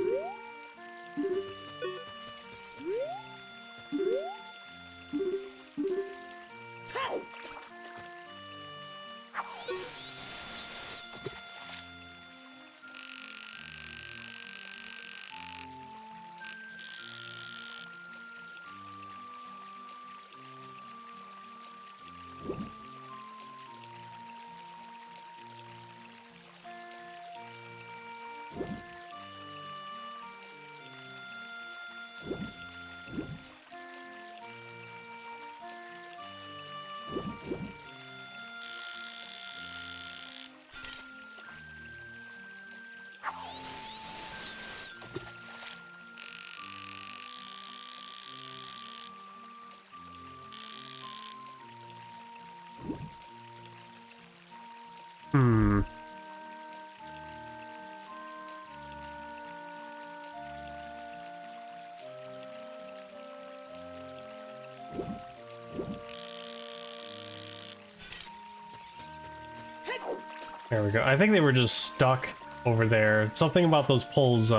S1: There we go. I think they were just stuck over there. Something about those poles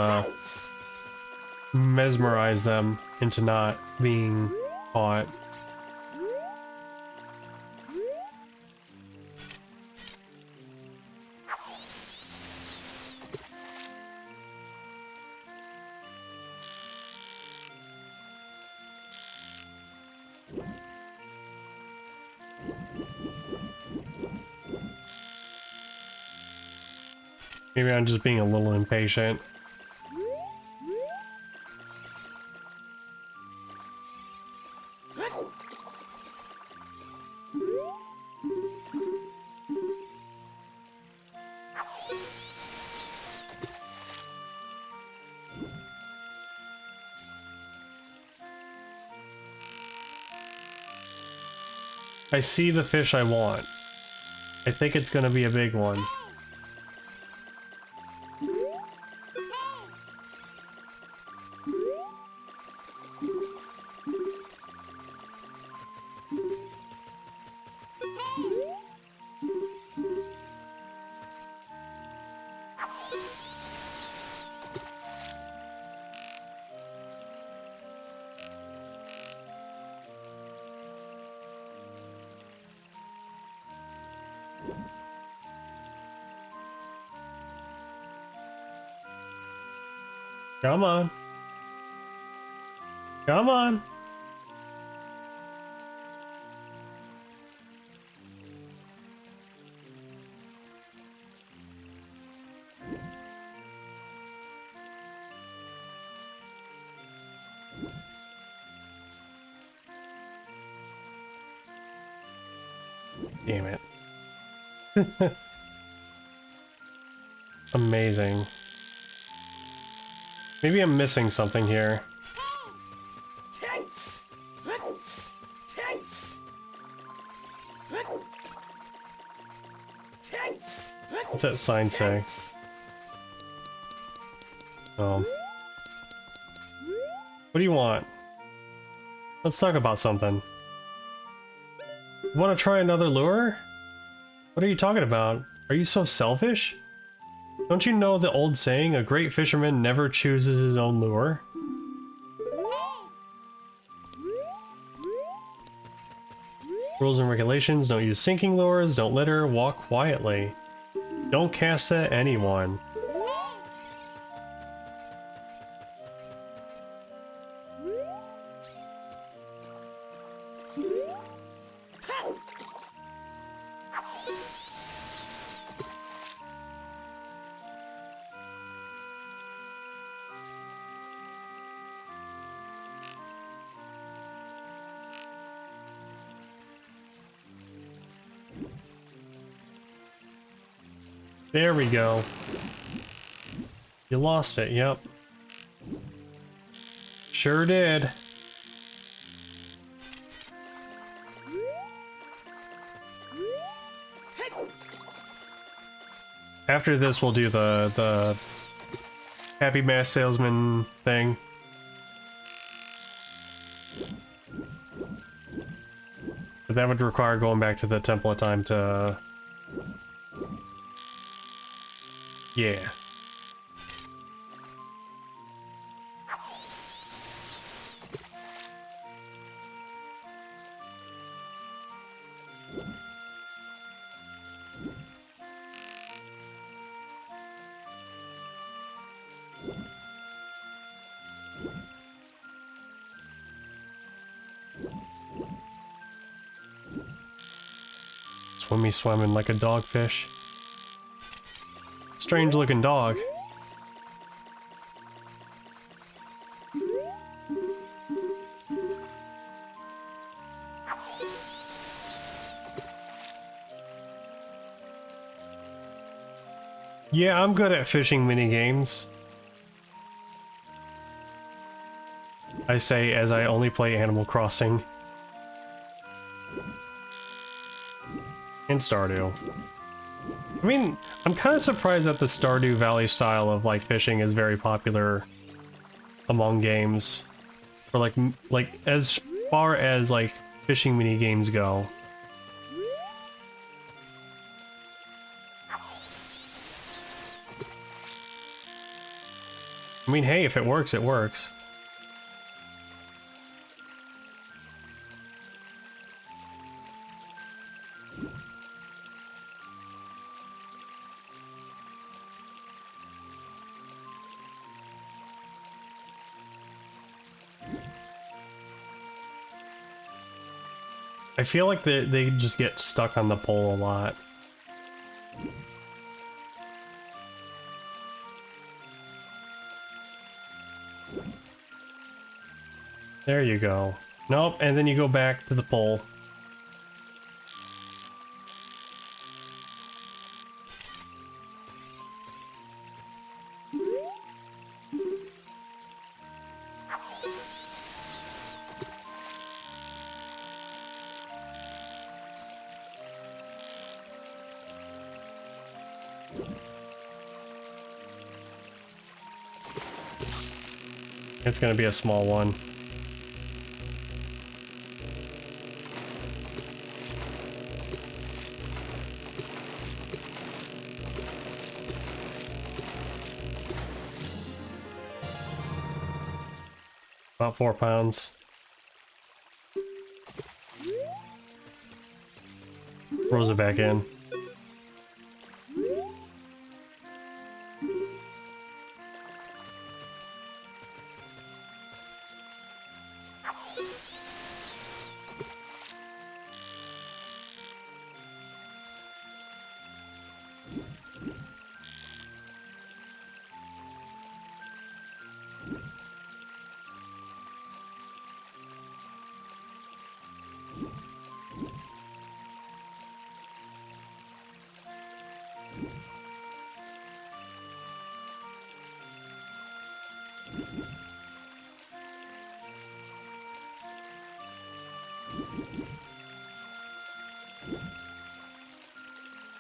S1: mesmerized them into not being caught. Maybe I'm just being a little impatient. I see the fish I want. I think it's gonna be a big one. Come on. Come on. Damn it. Amazing. Maybe I'm missing something here. What's that sign say? What do you want? Let's talk about something. Want to try another lure? What are you talking about? Are you so selfish? Don't you know the old saying, a great fisherman never chooses his own lure? Rules and regulations: don't use sinking lures, don't litter, walk quietly. Don't cast at anyone. There we go. You lost it, yep. Sure did. After this, we'll do the Happy Mask Salesman thing. But that would require going back to the Temple of Time to... Yeah. Swimmy swimming like a dogfish. Strange looking dog. Yeah, I'm good at fishing minigames. I say as I only play Animal Crossing. And Stardew. I mean, I'm kind of surprised that the Stardew Valley style of like fishing is very popular among games. Or like as far as like fishing mini games go. I mean, hey, if it works, it works. I feel like they just get stuck on the pole a lot. There you go. Nope, and then you go back to the pole. It's gonna be a small one. About 4 pounds. Throws it back in.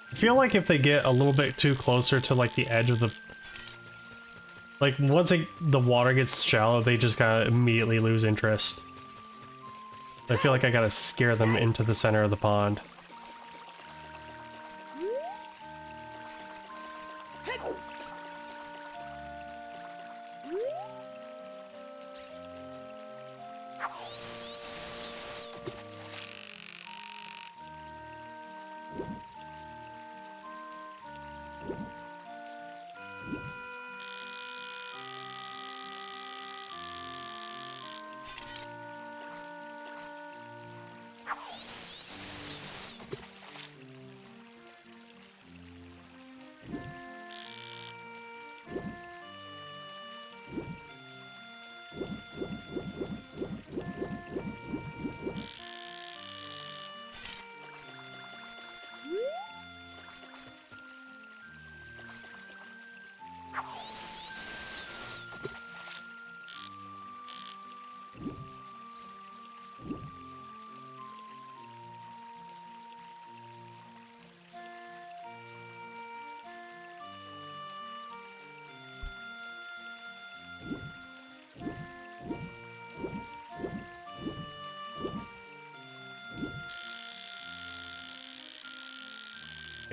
S1: I feel like if they get a little bit too closer to like the edge of the... Like once the water gets shallow, they just gotta immediately lose interest. I feel like I gotta scare them into the center of the pond.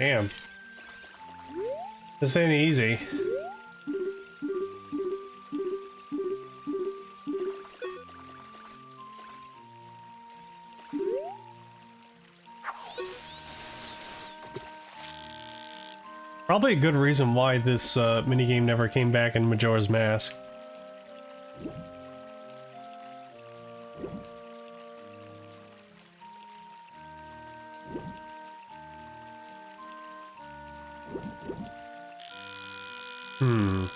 S1: Damn. This ain't easy. Probably a good reason why this minigame never came back in Majora's Mask. Hmm.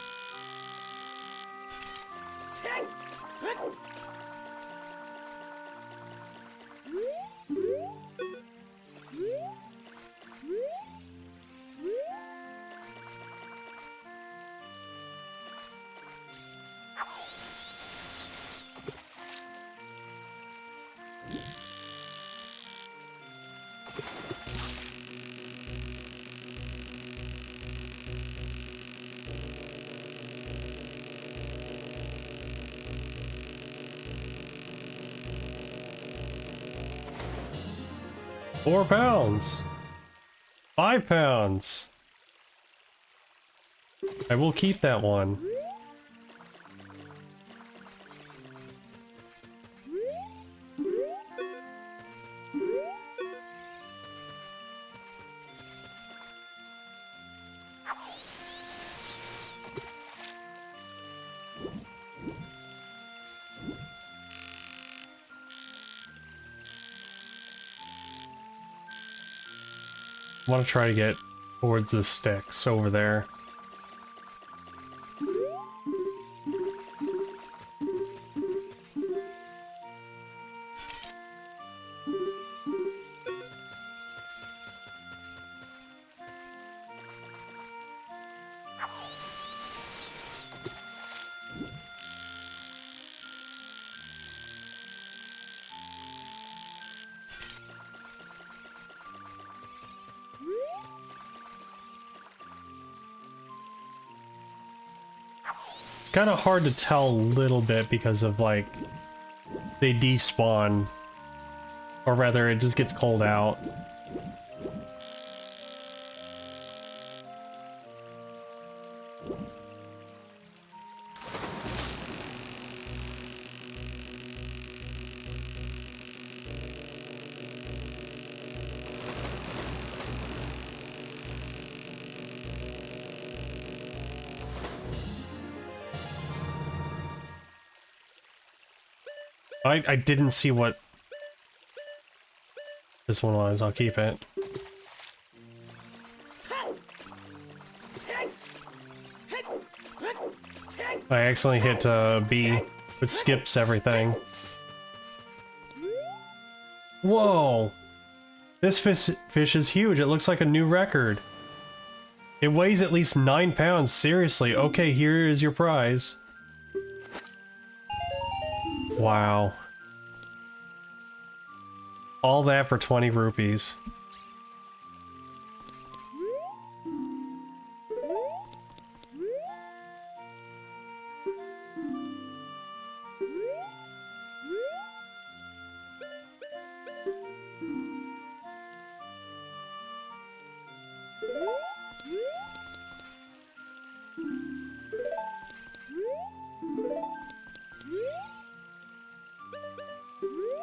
S1: £4. £5. I will keep that one. I want to try to get towards the sticks over there. Kind of hard to tell a little bit because of like they despawn, or rather it just gets cold out. I didn't see what this one was. I'll keep it. I accidentally hit B, which skips everything. Whoa! This fish is huge. It looks like a new record. It weighs at least 9 pounds. Seriously. Okay, here is your prize. Wow. All that for 20 rupees.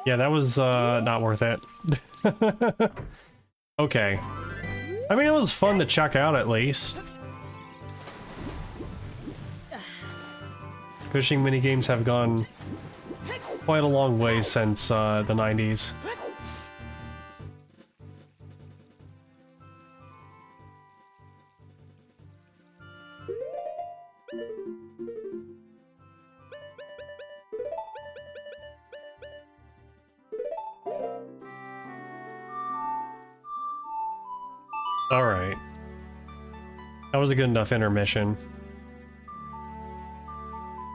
S1: Yeah, that was not worth it. Okay. I mean, it was fun to check out at least. Fishing minigames have gone quite a long way since the 90s. Alright. That was a good enough intermission.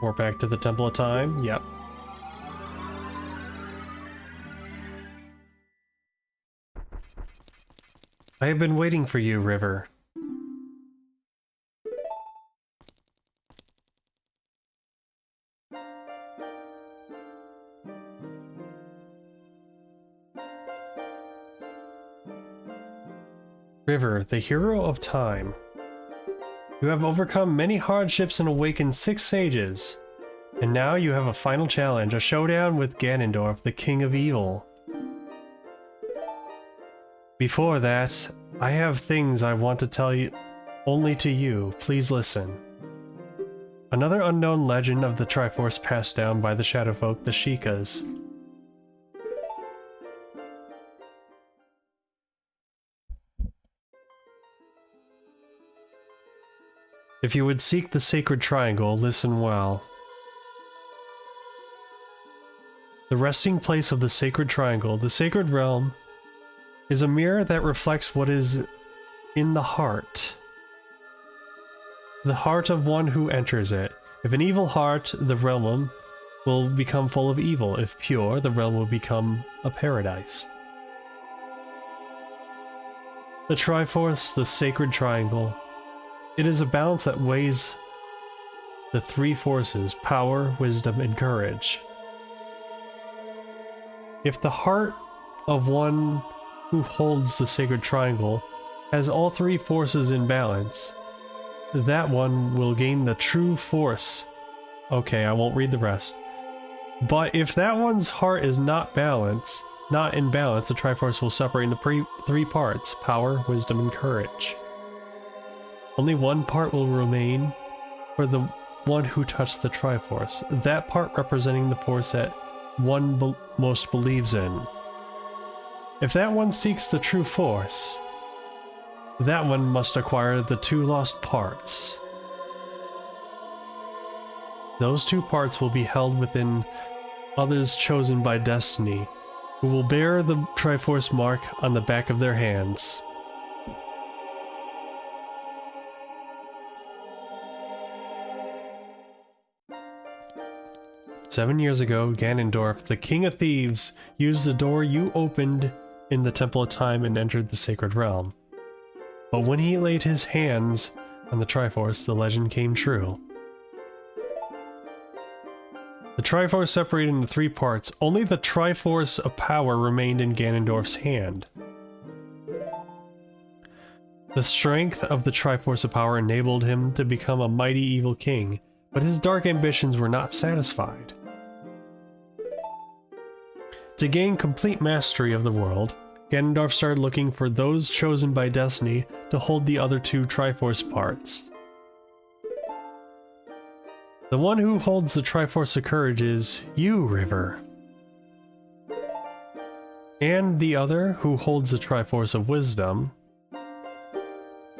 S1: We're back to the Temple of Time? Yep. I have been waiting for you, River. River, the hero of time. You have overcome many hardships and awakened 6 sages. And now you have a final challenge, a showdown with Ganondorf, the king of evil. Before that, I have things I want to tell you only to you. Please listen. Another unknown legend of the Triforce passed down by the Shadowfolk, the Sheikahs. If you would seek the sacred triangle, listen well. The resting place of the sacred triangle, the sacred realm, is a mirror that reflects what is in the heart. The heart of one who enters it. If an evil heart, the realm will become full of evil. If pure, the realm will become a paradise. The Triforce, the sacred triangle. It is a balance that weighs the 3 forces: power, wisdom, and courage. If the heart of one who holds the sacred triangle has all 3 forces in balance, that one will gain the true force. Okay, I won't read the rest. But if that one's heart is not in balance, the Triforce will separate into 3 parts: power, wisdom, and courage. Only one part will remain for the one who touched the Triforce, that part representing the force that one most believes in. If that one seeks the true force, that one must acquire the 2 lost parts. Those 2 parts will be held within others chosen by destiny, who will bear the Triforce mark on the back of their hands. "7 years ago, Ganondorf, the King of Thieves, used the door you opened in the Temple of Time and entered the Sacred Realm. But when he laid his hands on the Triforce, the legend came true. The Triforce separated into 3 parts. Only the Triforce of power remained in Ganondorf's hand. The strength of the Triforce of power enabled him to become a mighty evil king, but his dark ambitions were not satisfied. To gain complete mastery of the world, Ganondorf started looking for those chosen by destiny to hold the other 2 Triforce parts. The one who holds the Triforce of Courage is you, River. And the other, who holds the Triforce of Wisdom,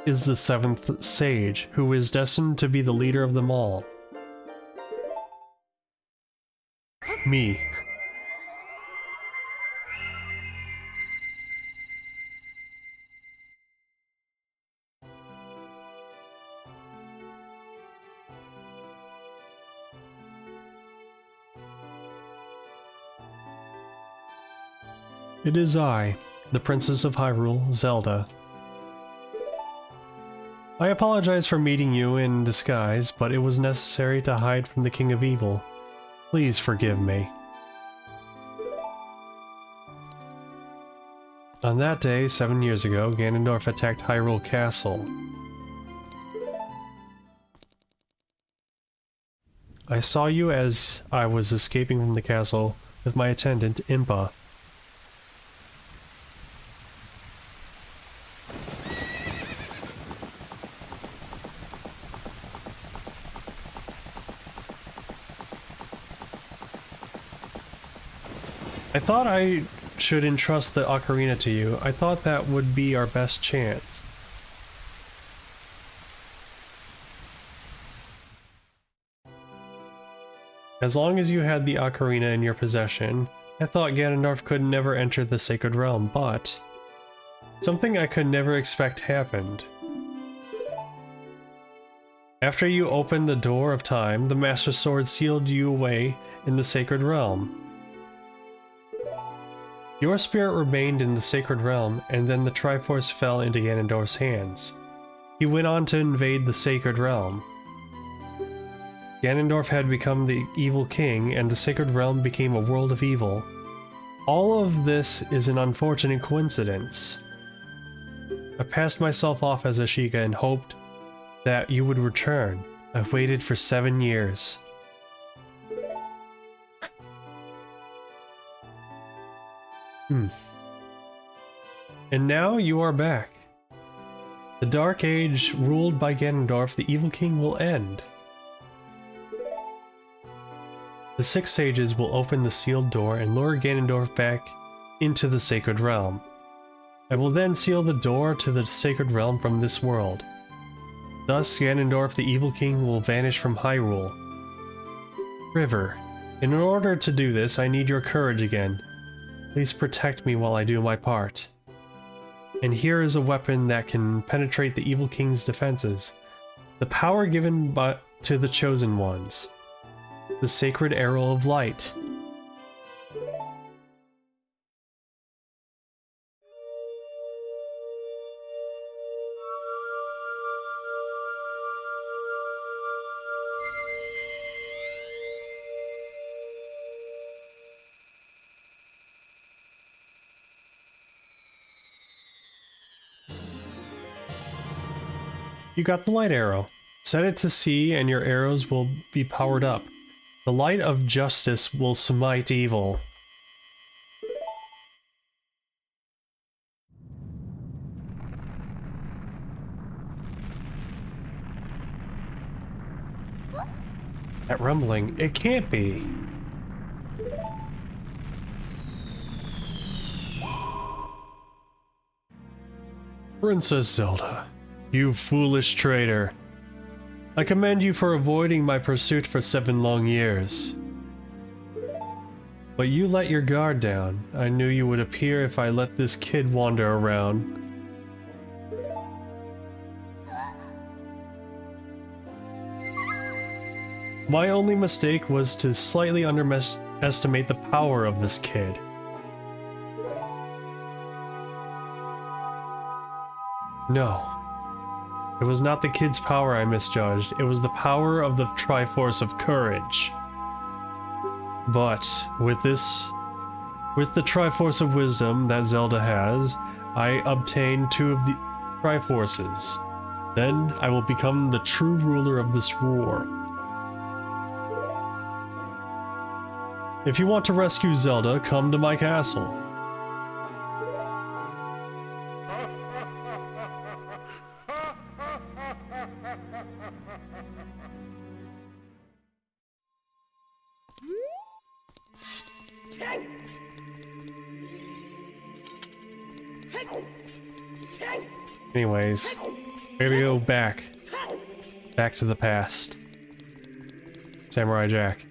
S1: is the 7th Sage, who is destined to be the leader of them all. Me. It is I, the Princess of Hyrule, Zelda. I apologize for meeting you in disguise, but it was necessary to hide from the King of Evil. Please forgive me. On that day, 7 years ago, Ganondorf attacked Hyrule Castle. I saw you as I was escaping from the castle with my attendant, Impa. I thought I should entrust the Ocarina to you. I thought that would be our best chance. As long as you had the Ocarina in your possession, I thought Ganondorf could never enter the Sacred Realm, but something I could never expect happened. After you opened the Door of Time, the Master Sword sealed you away in the Sacred Realm. Your spirit remained in the Sacred Realm, and then the Triforce fell into Ganondorf's hands. He went on to invade the Sacred Realm. Ganondorf had become the evil king, and the Sacred Realm became a world of evil. All of this is an unfortunate coincidence. I passed myself off as Ashika and hoped that you would return. I've waited for 7 years. And now you are back. The Dark Age ruled by Ganondorf, the Evil King, will end. The 6 sages will open the sealed door and lure Ganondorf back into the Sacred Realm. I will then seal the door to the Sacred Realm from this world. Thus, Ganondorf, the Evil King, will vanish from Hyrule. River, in order to do this, I need your courage again. Please protect me while I do my part. And here is a weapon that can penetrate the Evil King's defenses. The power given to the Chosen Ones. The Sacred Arrow of Light. You got the light arrow. Set it to sea and your arrows will be powered up. The light of justice will smite evil. That rumbling, it can't be. Princess Zelda. You foolish traitor. I commend you for avoiding my pursuit for 7 long years. But you let your guard down. I knew you would appear if I let this kid wander around. My only mistake was to slightly underestimate the power of this kid. No. It was not the kid's power I misjudged, it was the power of the Triforce of Courage. But, with the Triforce of Wisdom that Zelda has, I obtained 2 of the Triforces. Then, I will become the true ruler of this war. If you want to rescue Zelda, come to my castle. Anyways, I gotta go back to the past. Samurai Jack.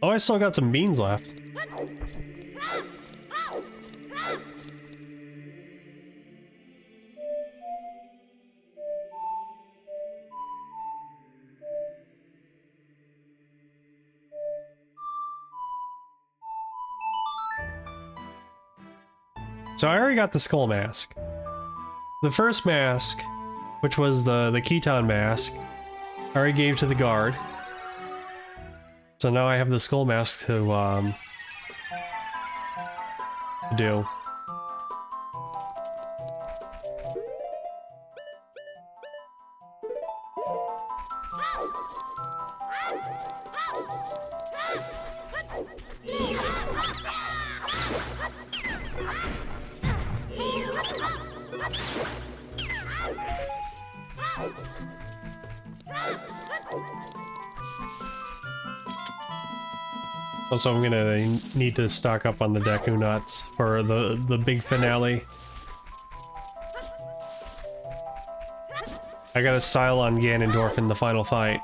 S1: Oh, I still got some beans left. So I already got the skull mask. The first mask, which was the Keaton mask, I already gave to the guard. So now I have the skull mask to do. Also, I'm gonna need to stock up on the Deku Nuts for the big finale. I got a style on Ganondorf in the final fight.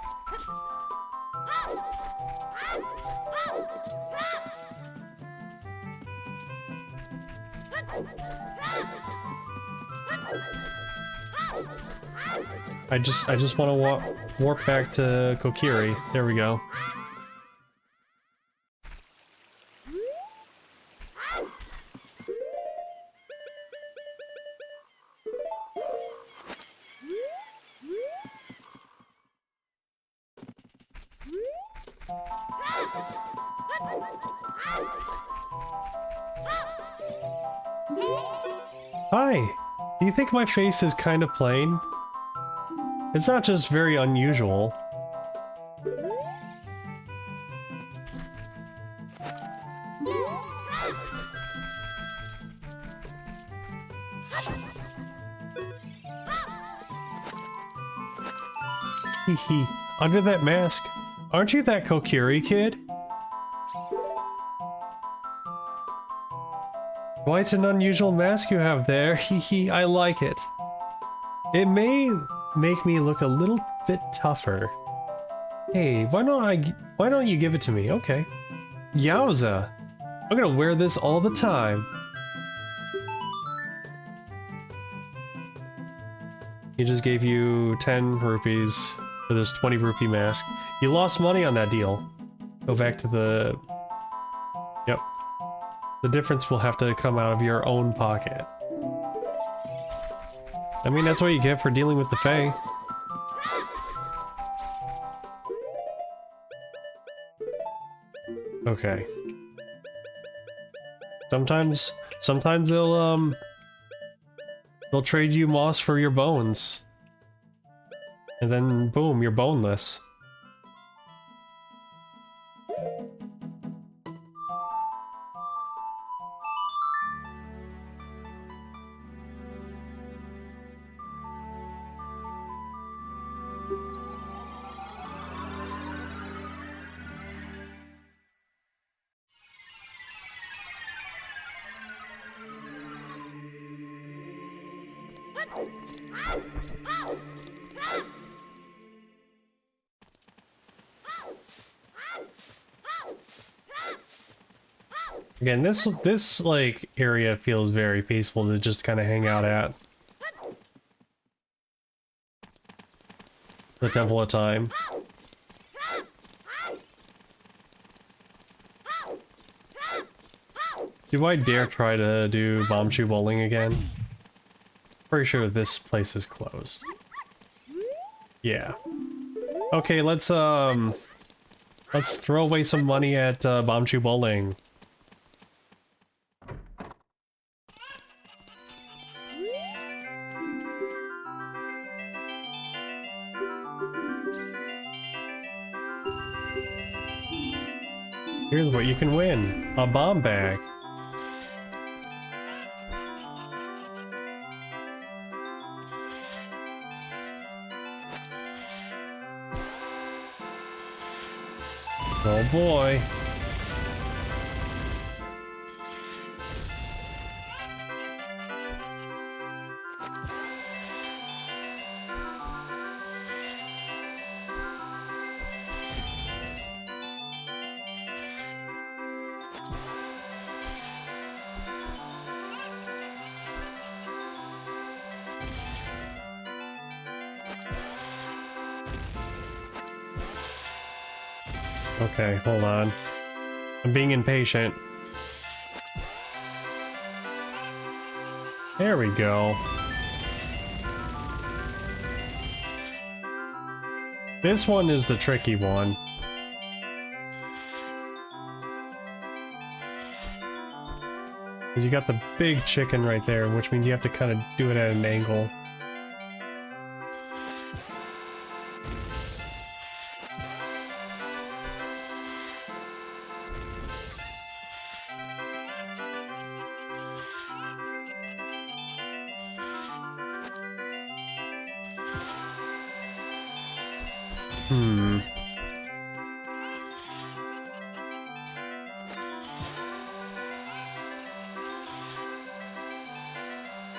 S1: I just want to warp back to Kokiri. There we go. Hi! Do you think my face is kind of plain? It's not just very unusual. Hehe. Under that mask, aren't you that Kokiri kid? Quite an unusual mask you have there. Hehe, I like it. It may make me look a little bit tougher. Hey, why don't you give it to me? Okay. Yowza! I'm gonna wear this all the time. He just gave you 10 rupees for this 20 rupee mask. You lost money on that deal. Go back to the... Yep. The difference will have to come out of your own pocket. I mean, that's what you get for dealing with the Fae. Okay. Sometimes they'll trade you moss for your bones. And then boom, you're boneless. Again, this like area feels very peaceful to just kind of hang out at. The Temple of Time. Do I dare try to do Bombchu bowling again? Pretty sure this place is closed. Yeah. Okay, let's throw away some money at Bombchu bowling. Here's what you can win. A bomb bag. Oh boy. Okay, hold on. I'm being impatient. There we go. This one is the tricky one. Because you got the big chicken right there, which means you have to kind of do it at an angle.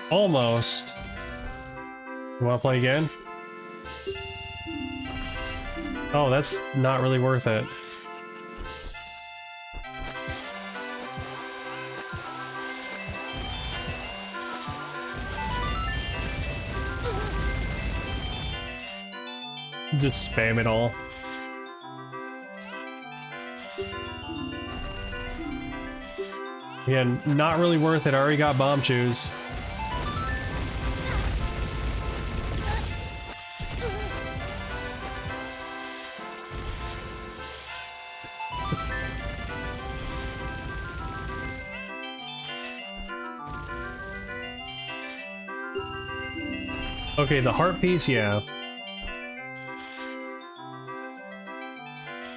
S1: Almost. You wanna play again? Oh, that's not really worth it. Just spam it all. Again, not really worth it. I already got bomb chews. Okay, the heart piece, yeah.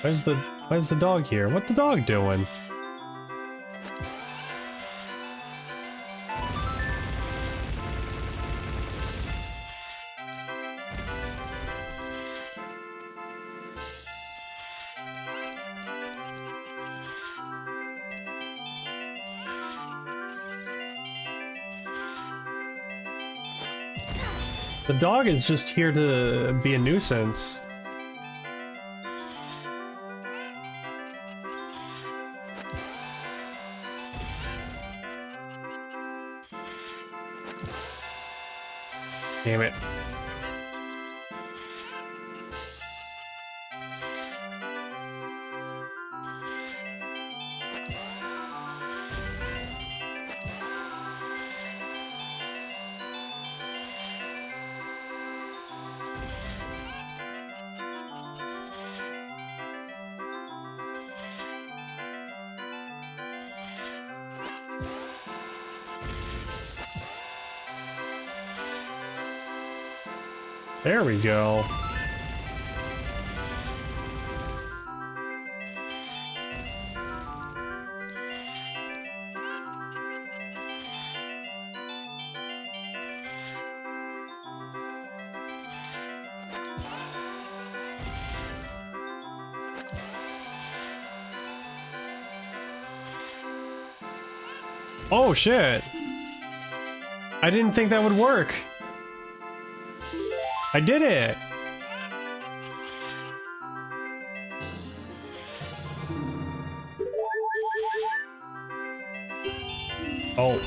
S1: Why's the dog here? What's the dog doing? The dog is just here to be a nuisance. Damn it. There we go. Oh shit! I didn't think that would work. I did it! Oh.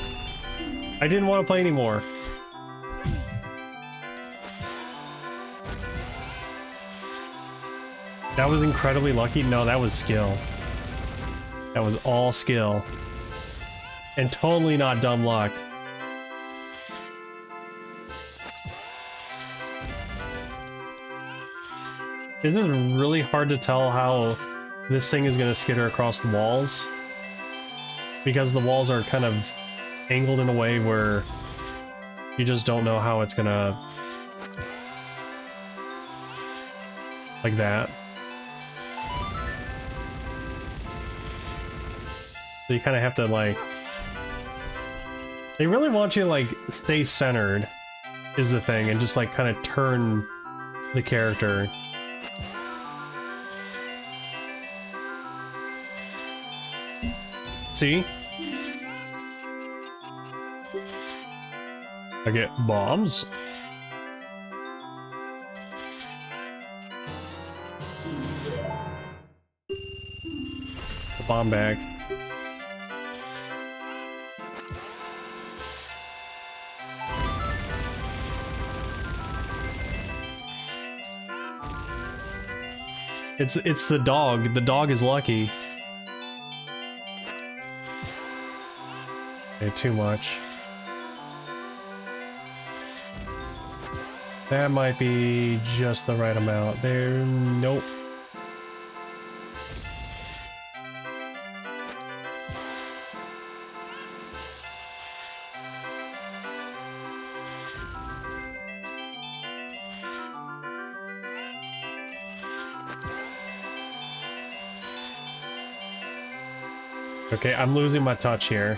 S1: I didn't want to play anymore. That was incredibly lucky. No, that was skill. That was all skill. And totally not dumb luck. Isn't it really hard to tell how this thing is going to skitter across the walls? Because the walls are kind of angled in a way where you just don't know how it's going to... like that. So you kind of have to, like... They really want you to, like, stay centered, is the thing, and just, like, kind of turn the character. See? I get bombs. The bomb bag. It's the dog. The dog is lucky. Okay, too much. That might be just the right amount. There, nope. Okay, I'm losing my touch here.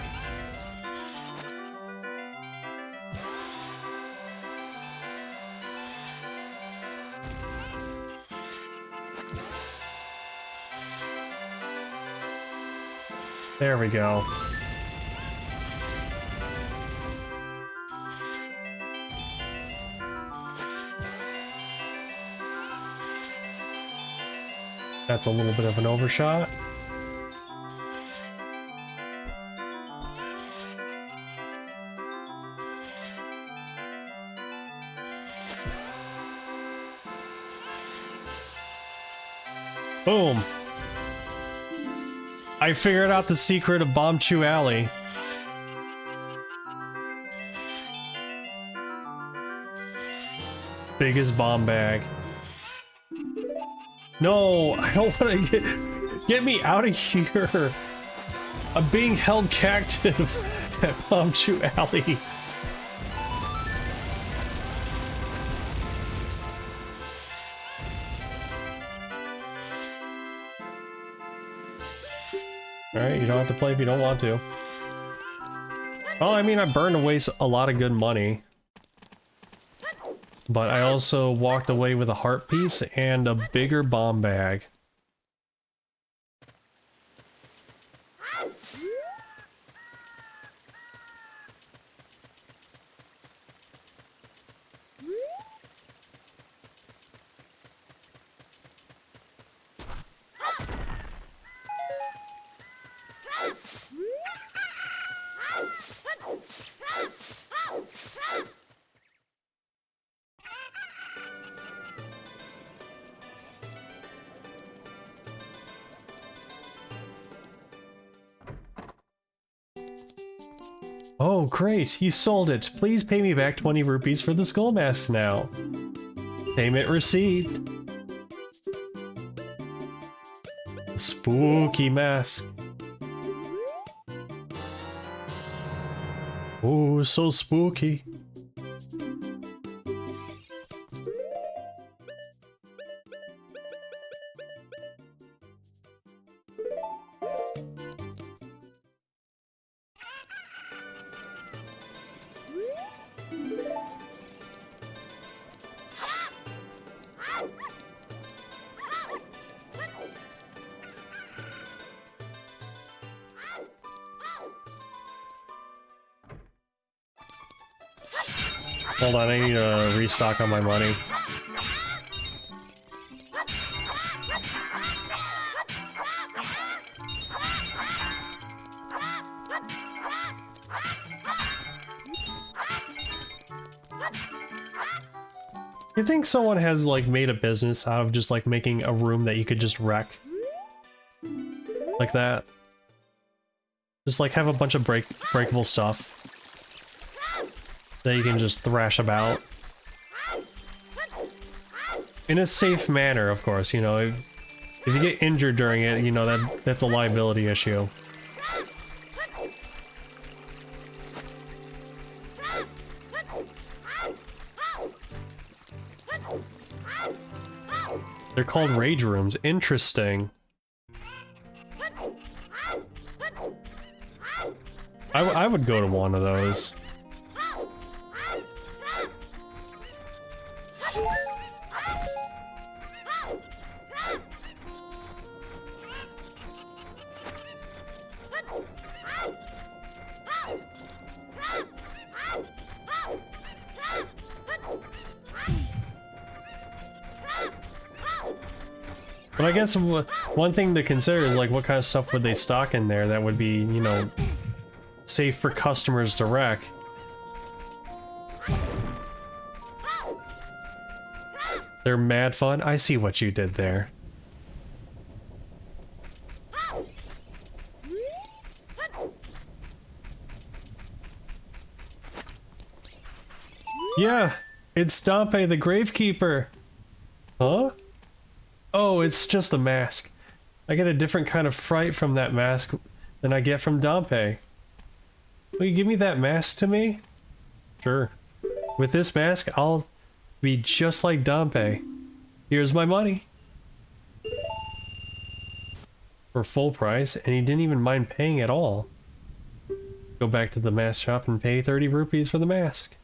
S1: There we go. That's a little bit of an overshot. Boom. I figured out the secret of Bomb Chew Alley. Biggest bomb bag. No, I don't want to get me out of here. I'm being held captive at Bomb Chew Alley. Alright, you don't have to play if you don't want to. Well, I mean, I burned away a lot of good money. But I also walked away with a heart piece and a bigger bomb bag. Oh, great! You sold it! Please pay me back 20 rupees for the skull mask now. Payment received. Spooky mask. Oh, so spooky. Hold on, I need to restock on my money. You think someone has, like, made a business out of just, like, making a room that you could just wreck? Like that? Just, like, have a bunch of breakable stuff that you can just thrash about. In a safe manner, of course, you know. If you get injured during it, you know, that's a liability issue. They're called rage rooms. Interesting. I would go to one of those. But I guess one thing to consider is, like, what kind of stuff would they stock in there that would be, you know, safe for customers to wreck. They're mad fun. I see what you did there. Yeah, it's Stampe the Gravekeeper. Huh? Oh, it's just a mask. I get a different kind of fright from that mask than I get from Dampe. Will you give me that mask to me? Sure. With this mask, I'll be just like Dampe. Here's my money. For full price, and he didn't even mind paying at all. Go back to the mask shop and pay 30 rupees for the mask.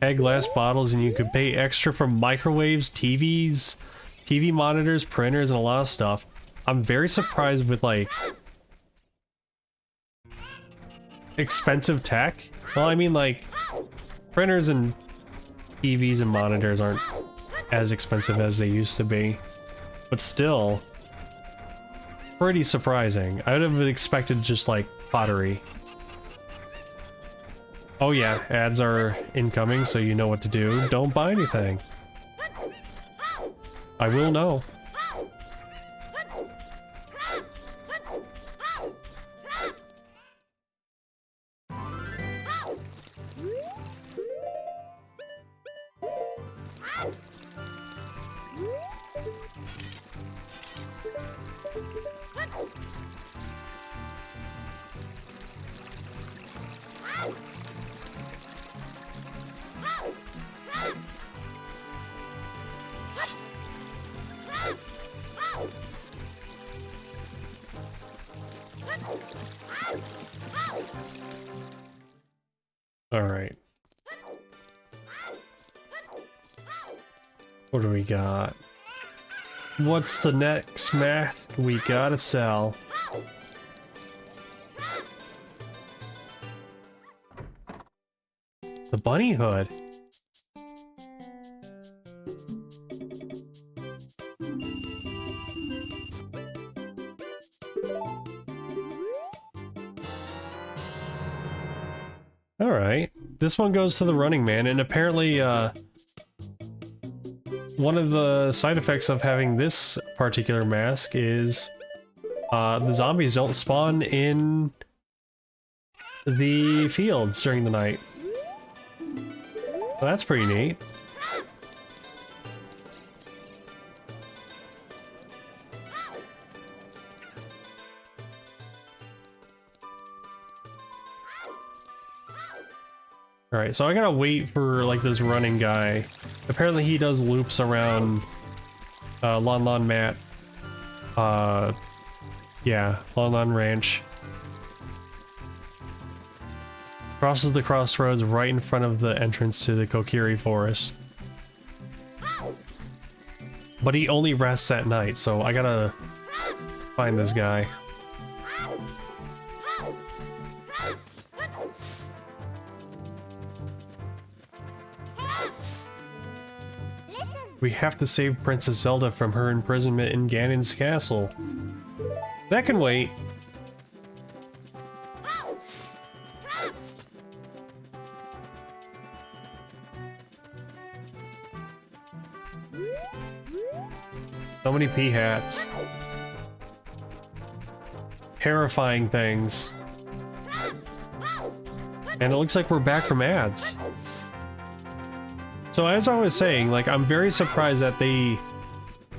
S1: Add glass bottles and you could pay extra for microwaves, TVs, TV monitors, printers, and a lot of stuff. I'm very surprised with, like, expensive tech. Well, I mean, like, printers and TVs and monitors aren't as expensive as they used to be. But still, pretty surprising. I would have expected just, like, pottery. Oh yeah, ads are incoming, so you know what to do. Don't buy anything. I will know. Alright. What do we got? What's the next mask we gotta sell? The bunny hood. Alright. This one goes to the running man, and apparently, one of the side effects of having this particular mask is, the zombies don't spawn in the fields during the night. So that's pretty neat. Alright, so I gotta wait for, like, this running guy. Apparently he does loops around, Lon Lon Mat. Yeah, Lon Lon Ranch. Crosses the crossroads right in front of the entrance to the Kokiri Forest. But he only rests at night, so I gotta find this guy. We have to save Princess Zelda from her imprisonment in Ganon's castle. That can wait. So many pea hats. Terrifying things. And it looks like we're back from ads. So as I was saying, like, I'm very surprised that they,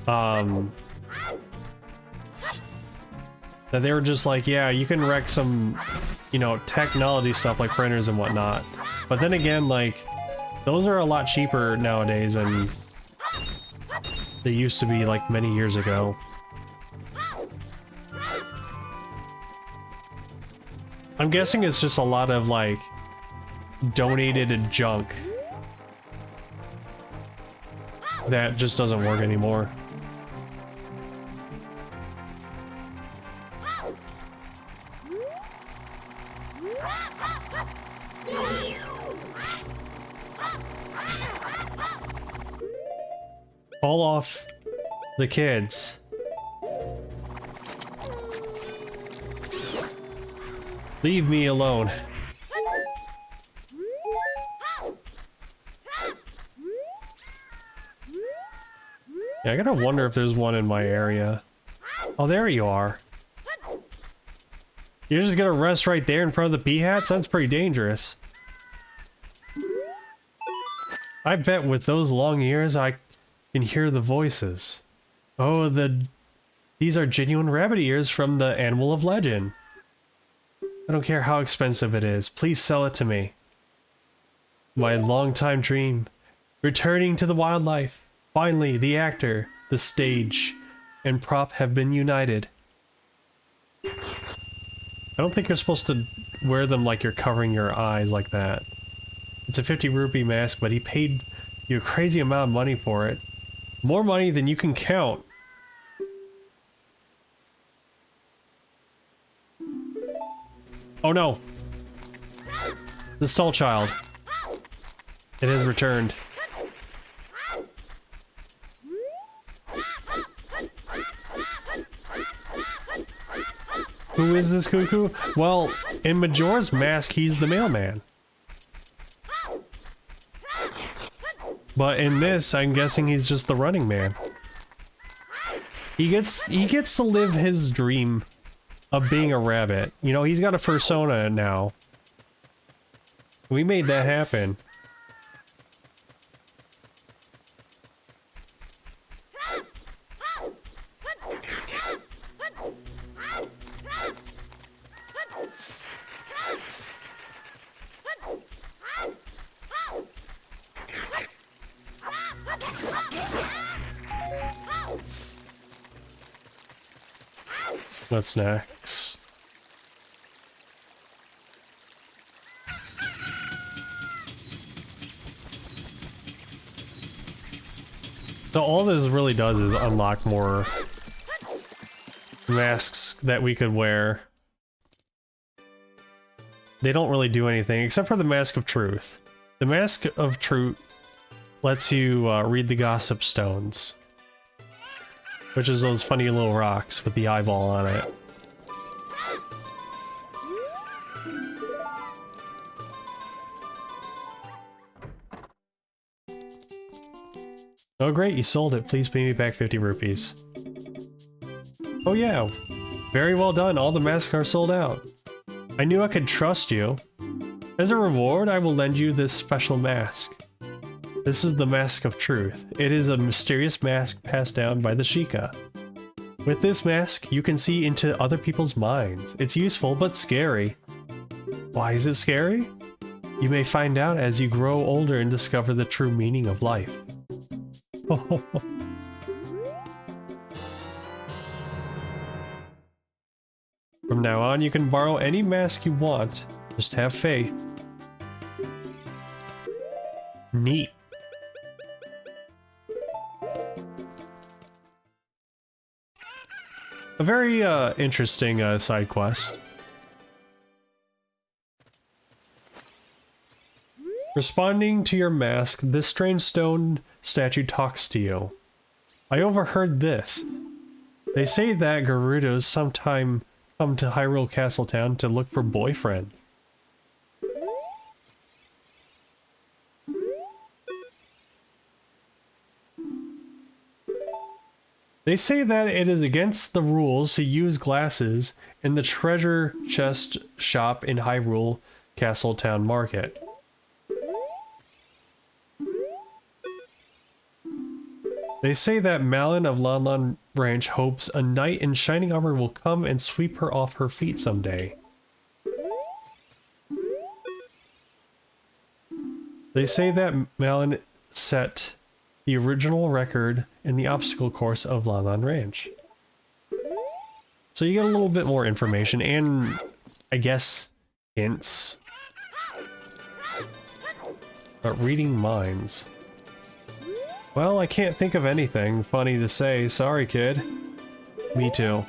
S1: that they were just like, yeah, you can wreck some, you know, technology stuff like printers and whatnot. But then again, like, those are a lot cheaper nowadays than they used to be, like, many years ago. I'm guessing it's just a lot of, like, donated junk that just doesn't work anymore. Call off the kids. Leave me alone. Yeah, I gotta wonder if there's one in my area. Oh, there you are. You're just gonna rest right there in front of the pea hats? That's pretty dangerous. I bet with those long ears I can hear the voices. Oh, these are genuine rabbit ears from the animal of legend. I don't care how expensive it is. Please sell it to me. My long-time dream. Returning to the wildlife. Finally, the actor, the stage, and prop have been united. I don't think you're supposed to wear them like you're covering your eyes like that. It's a 50 rupee mask, but he paid you a crazy amount of money for it. More money than you can count. Oh no! The stall child. It has returned. Who is this cuckoo? Well, in Majora's Mask, he's the mailman. But in this, I'm guessing he's just the running man. He gets to live his dream of being a rabbit. You know, he's got a persona now. We made that happen. What's next? So all this really does is unlock more masks that we could wear. They don't really do anything, except for the Mask of Truth. The Mask of Truth lets you read the Gossip Stones, which is those funny little rocks with the eyeball on it. Oh great, you sold it. Please pay me back 50 rupees. Oh yeah, very well done. All the masks are sold out. I knew I could trust you. As a reward, I will lend you this special mask. This is the Mask of Truth. It is a mysterious mask passed down by the Sheikah. With this mask, you can see into other people's minds. It's useful, but scary. Why is it scary? You may find out as you grow older and discover the true meaning of life. From now on, you can borrow any mask you want. Just have faith. Neat. A very interesting side quest. Responding to your mask, this strange stone statue talks to you. I overheard this. They say that Gerudos sometime come to Hyrule Castletown to look for boyfriends. They say that it is against the rules to use glasses in the treasure chest shop in Hyrule Castletown Market. They say that Malon of Lon Lon Ranch hopes a knight in shining armor will come and sweep her off her feet someday. They say that Malon set the original record in the obstacle course of Lon Lon Ranch. So you get a little bit more information and, I guess, hints. But reading minds. Well, I can't think of anything funny to say. Sorry, kid. Me too.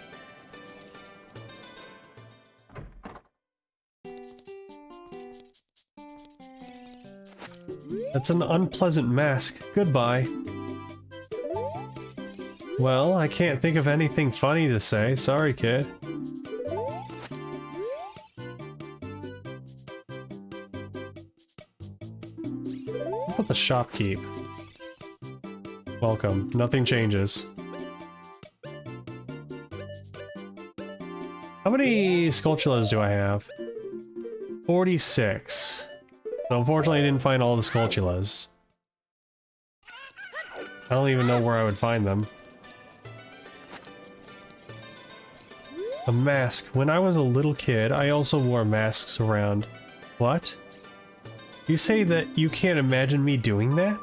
S1: That's an unpleasant mask. Goodbye. Well, I can't think of anything funny to say. Sorry, kid. How about the shopkeep? Welcome. Nothing changes. How many Skulltulas do I have? 46. So unfortunately I didn't find all the Skulltulas. I don't even know where I would find them. A mask. When I was a little kid, I also wore masks around. What? You say that you can't imagine me doing that?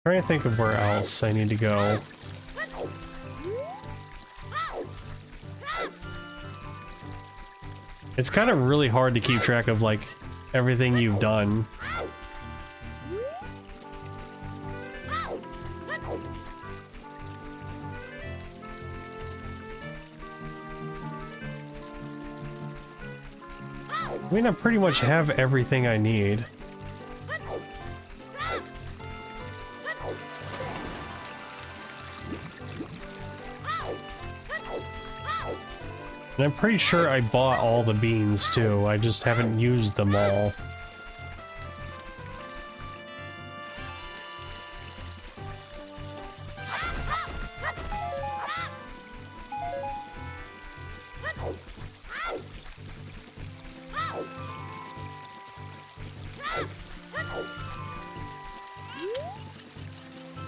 S1: Trying to think of where else I need to go. It's kind of really hard to keep track of, like, everything you've done. I mean, I pretty much have everything I need. And I'm pretty sure I bought all the beans too, I just haven't used them all.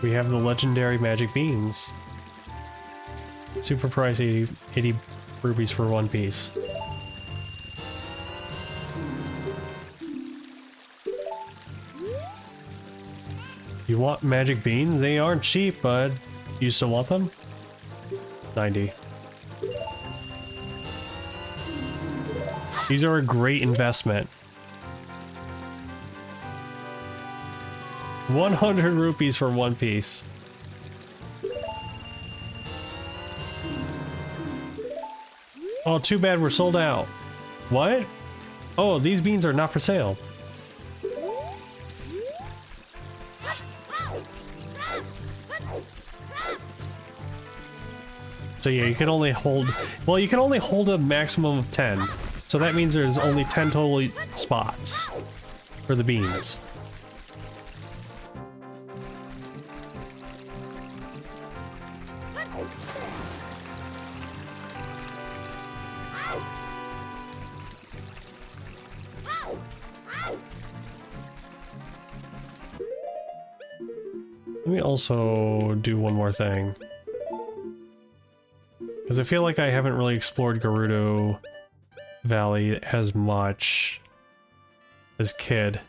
S1: We have the legendary magic beans. Super price 80 rupees for one piece. You want magic beans? They aren't cheap, bud. You still want them? 90. These are a great investment. 100 rupees for one piece. Oh, too bad we're sold out. What? Oh, these beans are not for sale. So yeah, you can only hold... Well, you can only hold a maximum of 10. So that means there's only 10 total spots for the beans. Let me also do one more thing. Because I feel like I haven't really explored Gerudo Valley as much as Kid.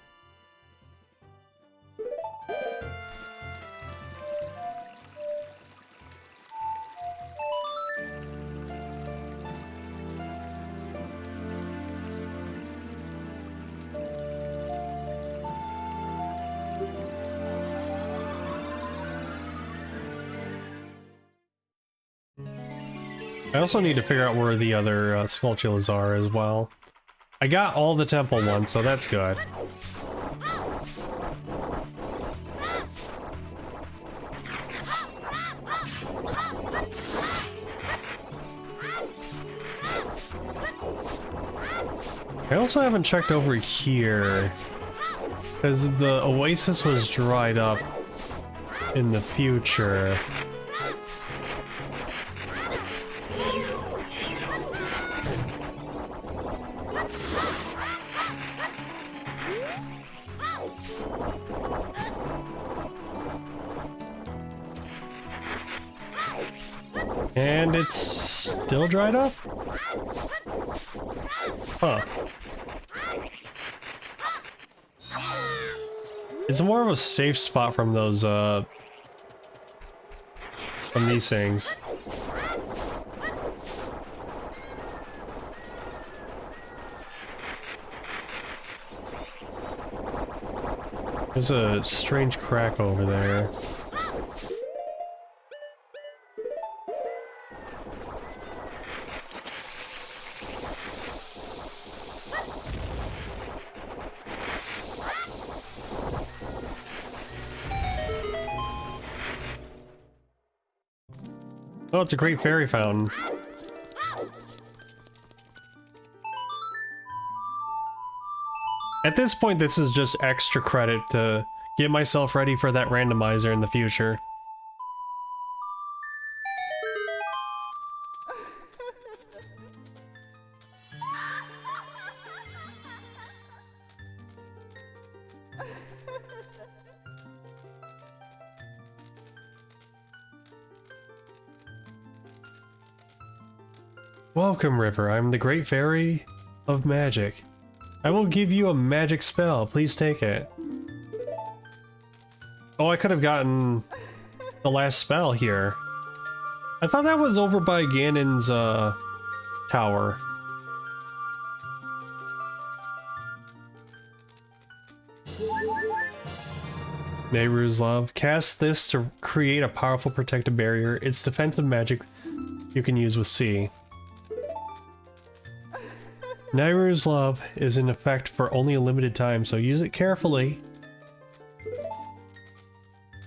S1: I also need to figure out where the other Skulltulas are as well. I got all the temple ones, so that's good. I also haven't checked over here, because the oasis was dried up in the future. And it's still dried up? Huh. It's more of a safe spot from those, from these things. There's a strange crack over there. Oh, it's a great fairy fountain. At this point, this is just extra credit to get myself ready for that randomizer in the future. Welcome, River. I'm the Great Fairy of Magic. I will give you a magic spell. Please take it. Oh, I could have gotten the last spell here. I thought that was over by Ganon's, tower. Nehru's Love. Cast this to create a powerful protective barrier. It's defensive magic you can use with C. Nehru's Love is in effect for only a limited time, so use it carefully.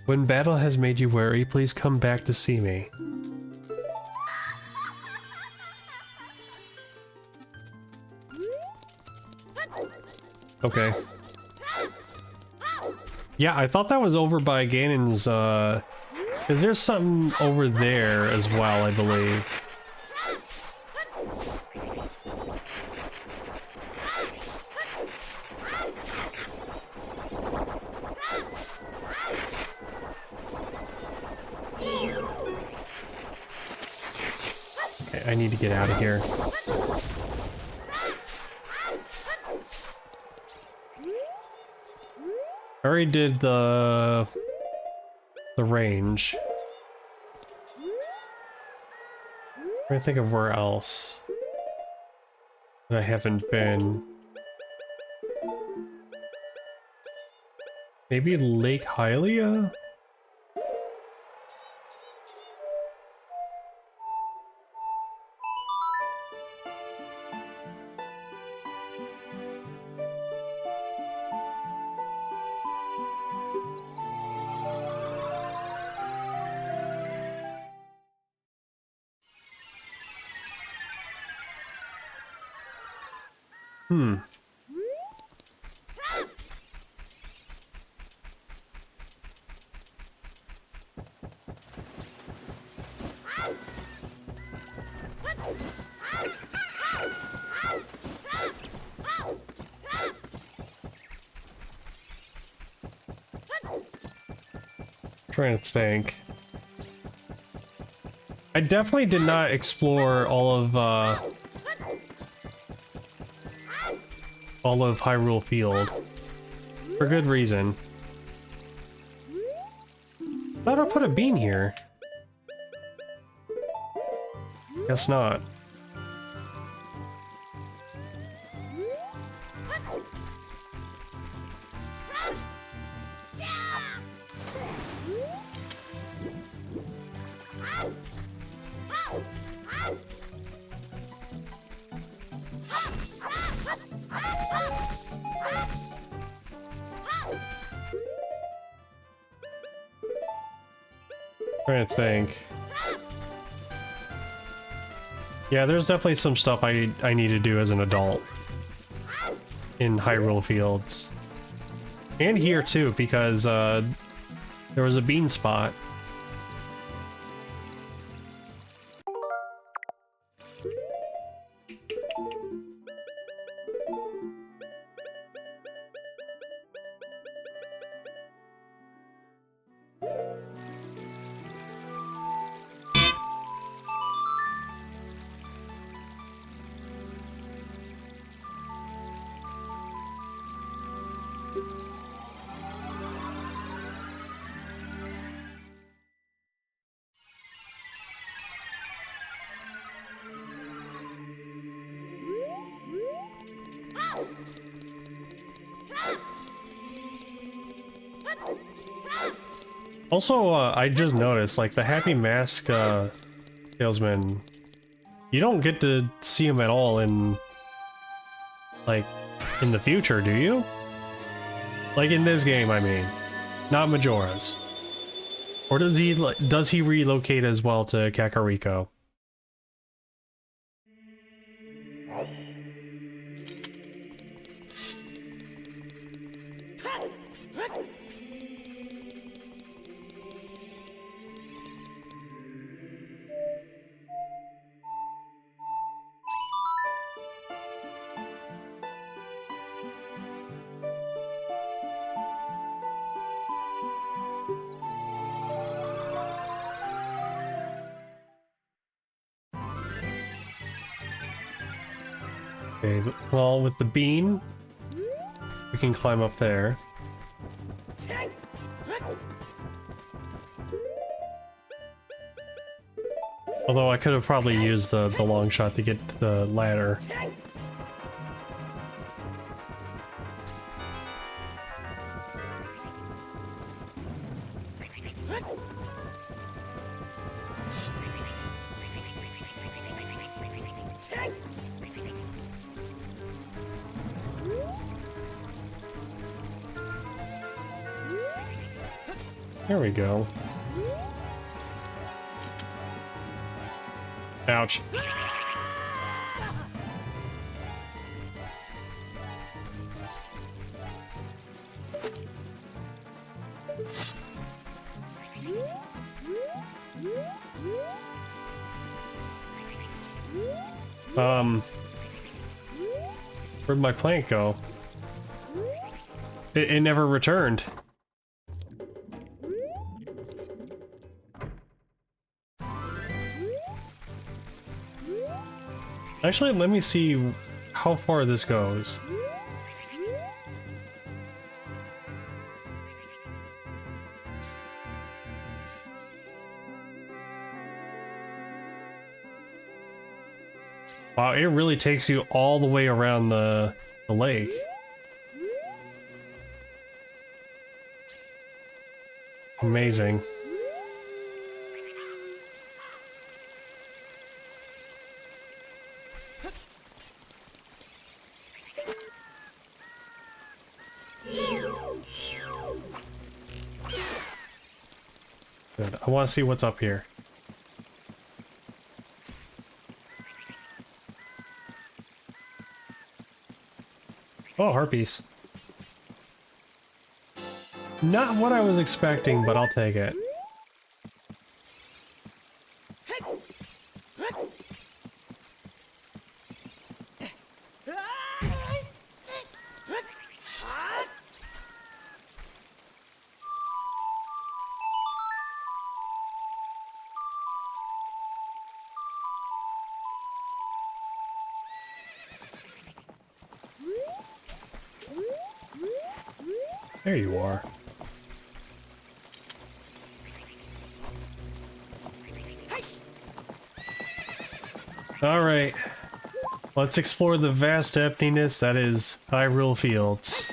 S1: When battle has made you weary, please come back to see me. Okay. Yeah, I thought that was over by Ganon's, 'cause there's something over there as well, I believe. Okay, I need to get out of here. I already did the range. trying to think of where else that I haven't been. Maybe Lake Hylia? Hmm. Trying to think. I definitely did not explore all of Hyrule Field. For good reason. Thought I put a bean here. Guess not. Trying to think. Yeah, there's definitely some stuff I need to do as an adult in Hyrule Fields. And here too, because there was a bean spot. Also, I just noticed, like, the Happy Mask salesman, you don't get to see him at all in, like, in the future, do you? Like, in this game, I mean. Not Majora's. Or does he relocate as well to Kakariko? Okay, well, with the bean, we can climb up there. Although I could have probably used the long shot to get to the ladder. There we go. Ouch. Where'd my plant go? It never returned. Actually, let me see how far this goes. Wow, it really takes you all the way around the lake. Amazing. Good. I want to see what's up here. Oh, harpies. Not what I was expecting, but I'll take it. There you are. Alright. Let's explore the vast emptiness that is Hyrule Fields.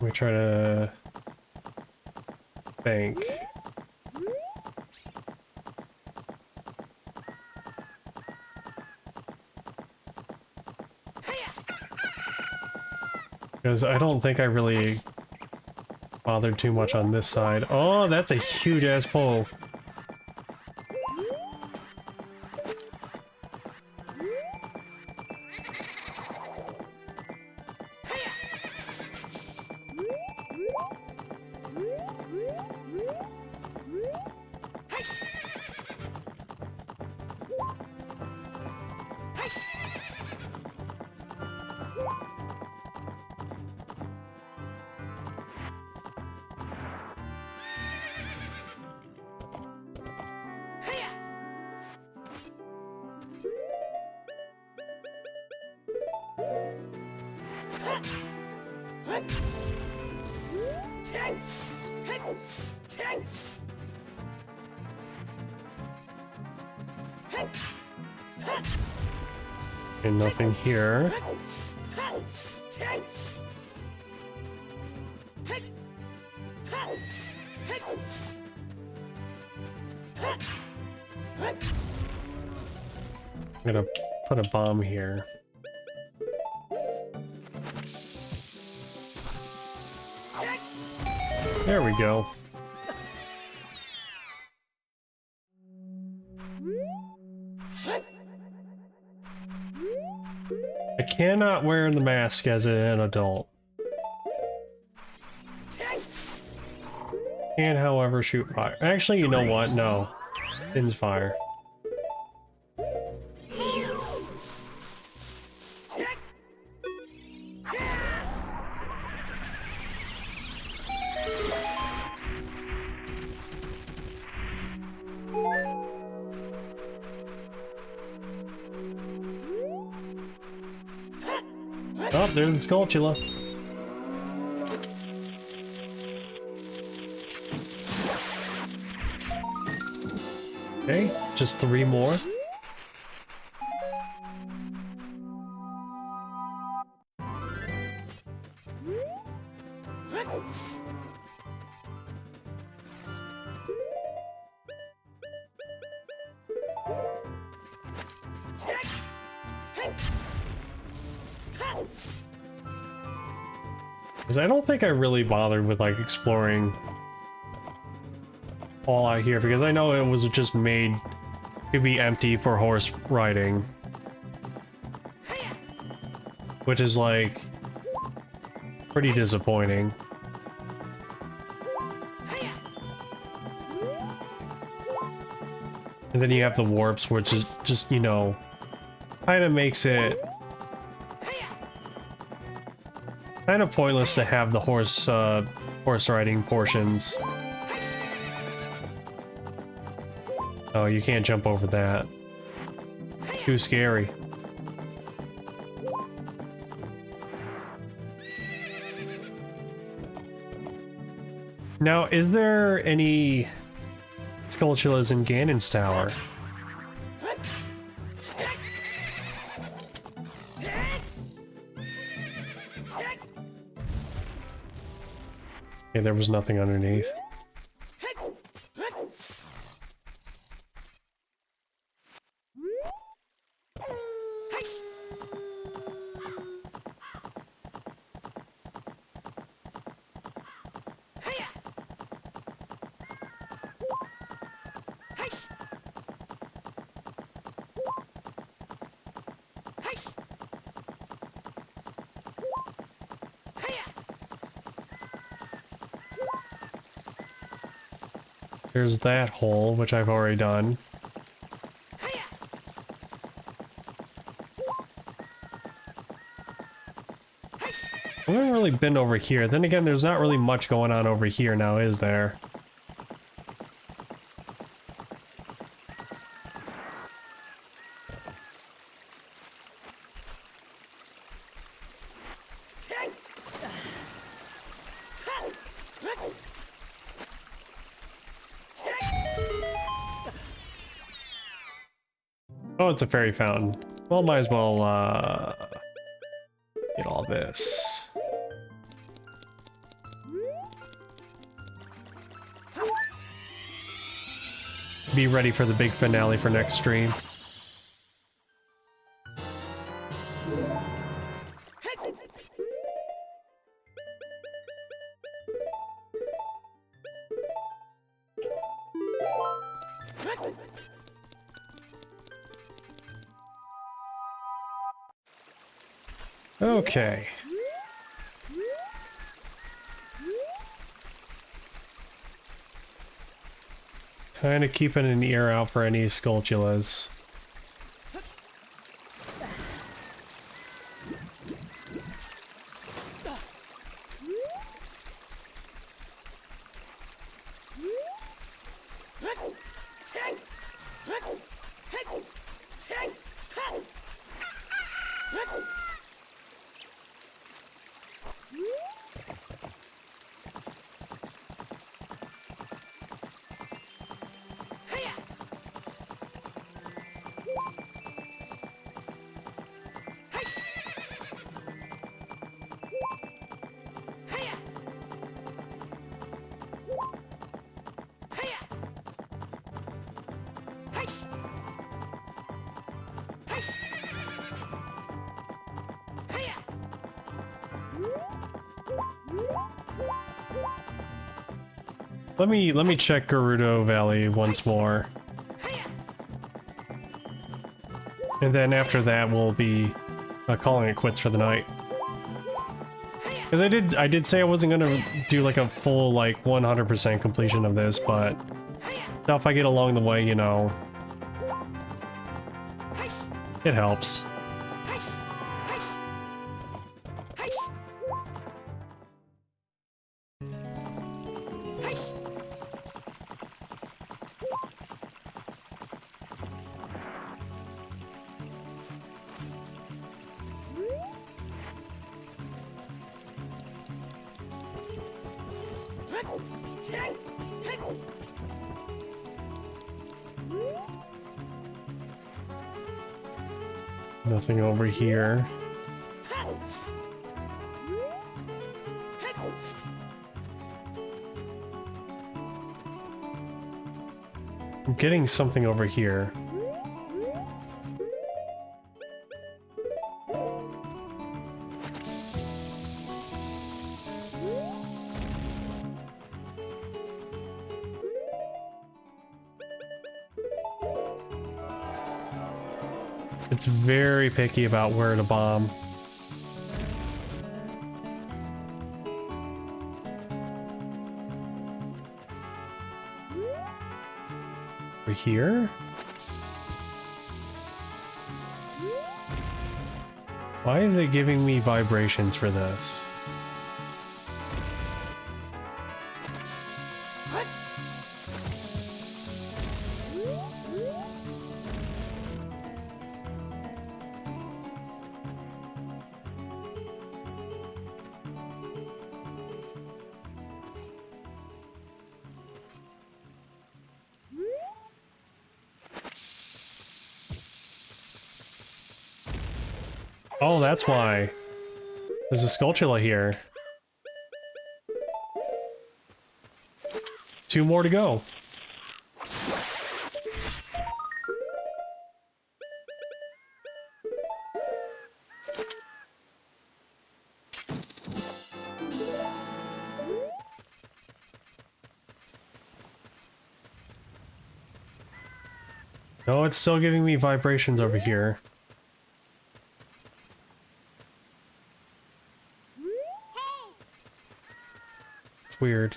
S1: We try to bank. Because I don't think I really bothered too much on this side. Oh, that's a huge ass pole. And nothing here. I'm gonna put a bomb here. There we go. I cannot wear the mask as an adult. Can, however, shoot fire. Actually, you know what? No. Spins fire. Oh, there's the Skulltula. Okay, just 3 more. Because I don't think I really bothered with like exploring all out here, because I know it was just made to be empty for horse riding, which is like pretty disappointing. And then you have the warps, which is just, you know, kind of makes it kind of pointless to have the horse riding portions. Oh, you can't jump over that. Too scary. Now, is there any Skulltulas in Ganon's tower? Okay, there was nothing underneath. There's that hole, which I've already done. I haven't really been over here. Then again, there's not really much going on over here now, is there? Oh, it's a fairy fountain. Well, might as well, get all this. Be ready for the big finale for next stream. Okay. Kinda keeping an ear out for any Skulltulas. Let me check Gerudo Valley once more. And then after that we'll be calling it quits for the night. Because I did say I wasn't gonna do like a full like 100% completion of this, but stuff I get along the way, you know, it helps. Nothing over here. I'm getting something over here. It's very picky about where to bomb. Over here? Why is it giving me vibrations for this? Oh, that's why. There's a Skulltula here. 2 more to go. No, it's still giving me vibrations over here. It's weird.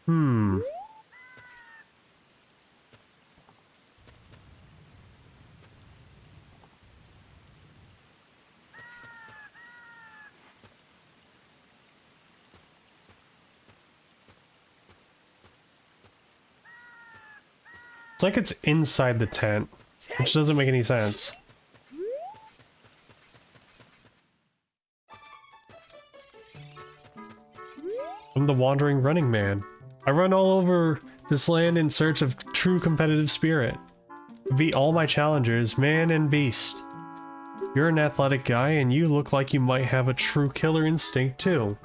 S1: Hmm. It's like it's inside the tent, which doesn't make any sense. I'm the wandering running man. I run all over this land in search of true competitive spirit. Beat all my challengers, man and beast. You're an athletic guy and you look like you might have a true killer instinct too.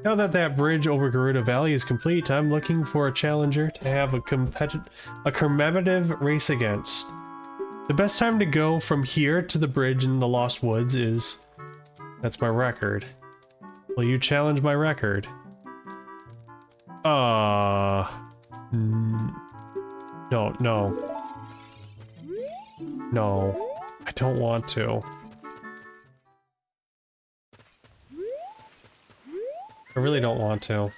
S1: Now that bridge over Gerudo Valley is complete, I'm looking for a challenger to have a commemorative race against. The best time to go from here to the bridge in the Lost Woods is... That's my record. Will you challenge my record? No, no. No, I don't want to. I really don't want to.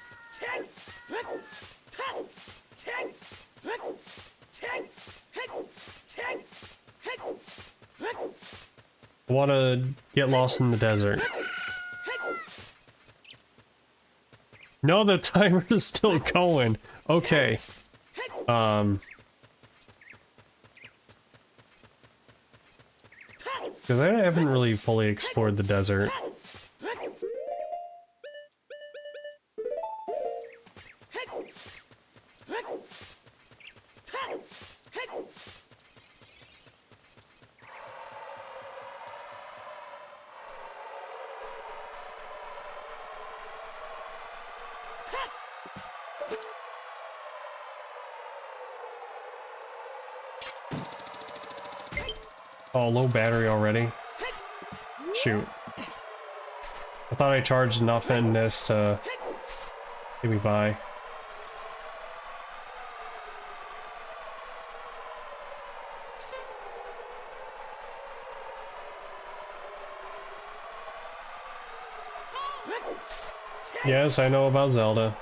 S1: I want to get lost in the desert. No, the timer is still going. Okay. Because I haven't really fully explored the desert. Oh, low battery already. Shoot. I thought I charged enough in this to get me by. Yes, I know about Zelda.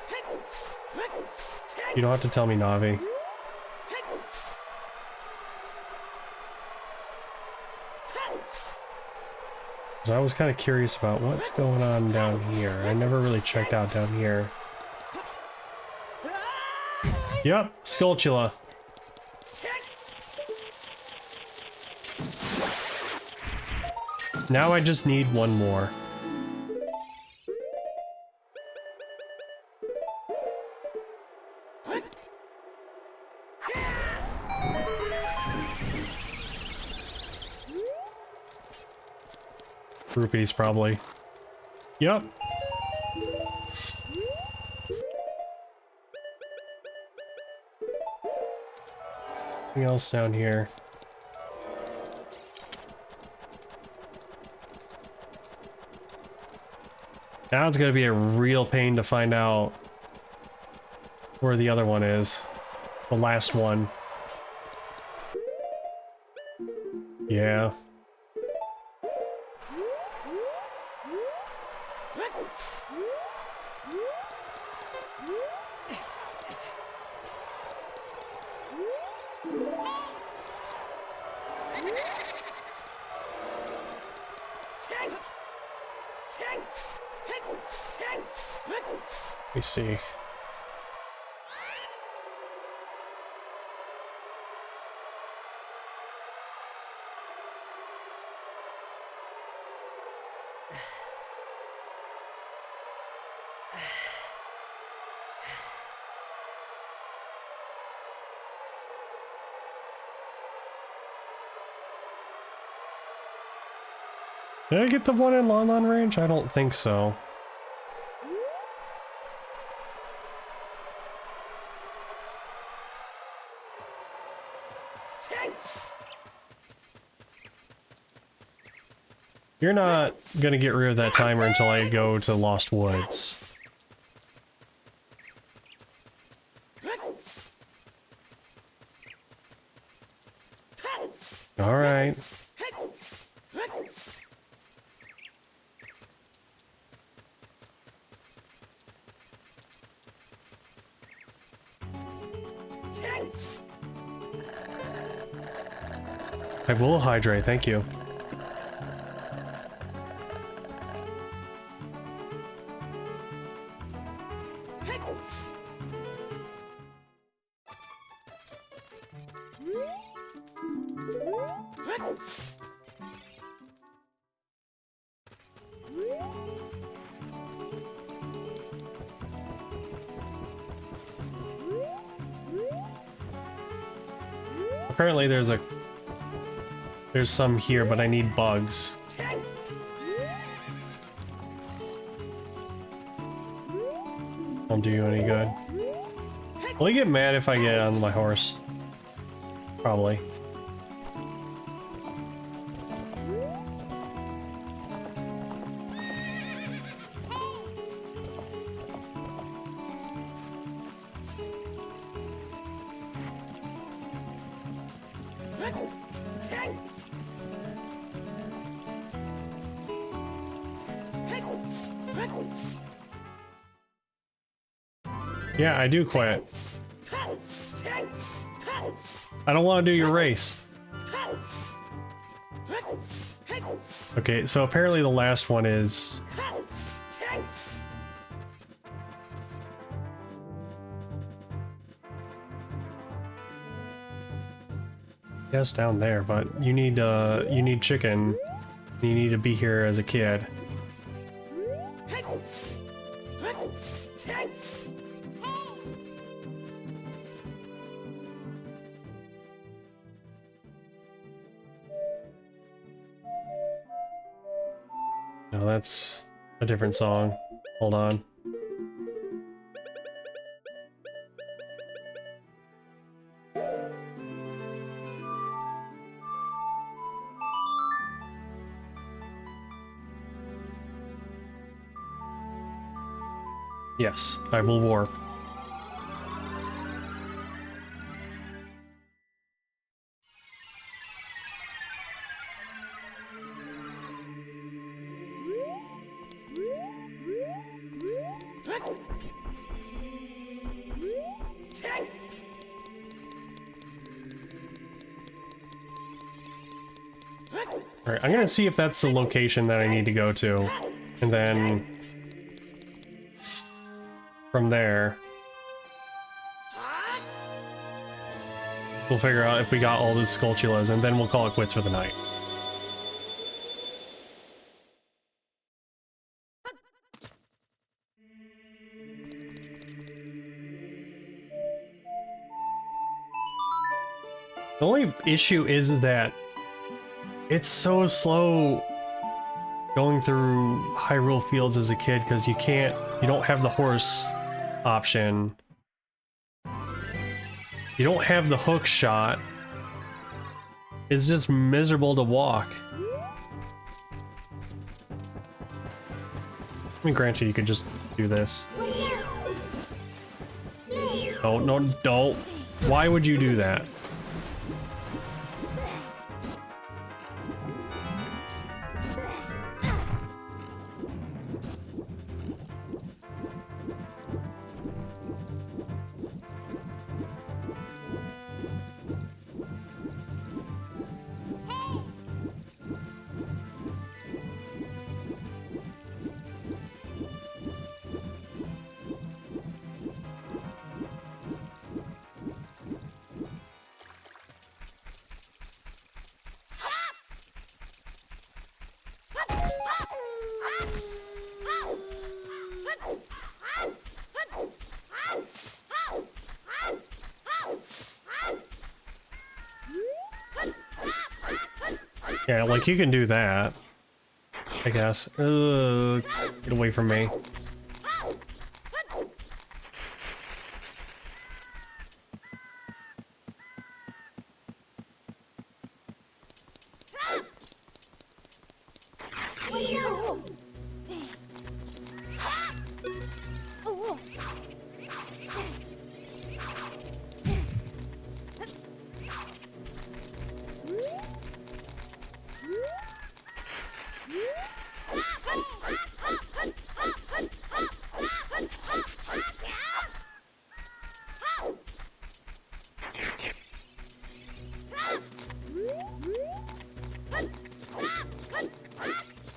S1: You don't have to tell me, Navi. I was kind of curious about what's going on down here. I never really checked out down here. Yep, Skulltula. Now I just need one more. Rupees, probably. Yep. Anything else down here? Now it's gonna be a real pain to find out where the other one is. The last one. Yeah. Let me see. Did I get the one in Lon Lon Range? I don't think so. You're not gonna get rid of that timer until I go to Lost Woods. Alright. I will hydrate, thank you. Apparently there's some here, but I need bugs. Won't do you any good. Will he get mad if I get on my horse? Probably. Yeah, I do quit. I don't want to do your race. Okay, so apparently the last one is... Yes, down there, but you need chicken. You need to be here as a kid. No, that's a different song. Hold on. Yes, I will warp. Alright, I'm gonna see if that's the location that I need to go to, and then from there we'll figure out if we got all the Skulltulas, and then we'll call it quits for the night. The only issue is that it's so slow going through Hyrule Fields as a kid, because you don't have the horse option. You don't have the hook shot. It's just miserable to walk. I mean, granted, you could just do this. Oh, no, don't. Why would you do that? Yeah, like you can do that. I guess. Get away from me.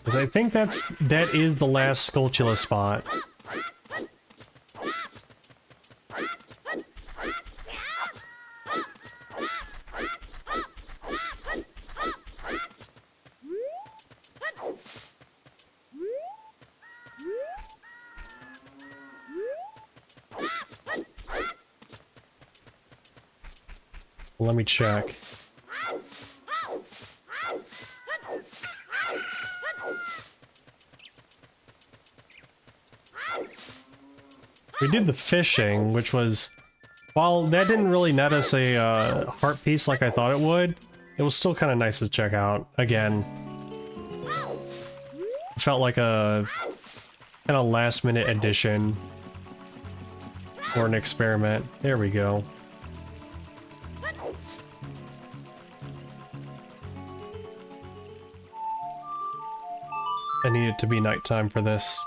S1: Because I think that is the last Skulltula spot. Let me check. We did the fishing, which was... While that didn't really net us a heart piece like I thought it would, it was still kind of nice to check out. Again, it felt like a kind of last-minute addition or an experiment. There we go. I need it to be nighttime for this.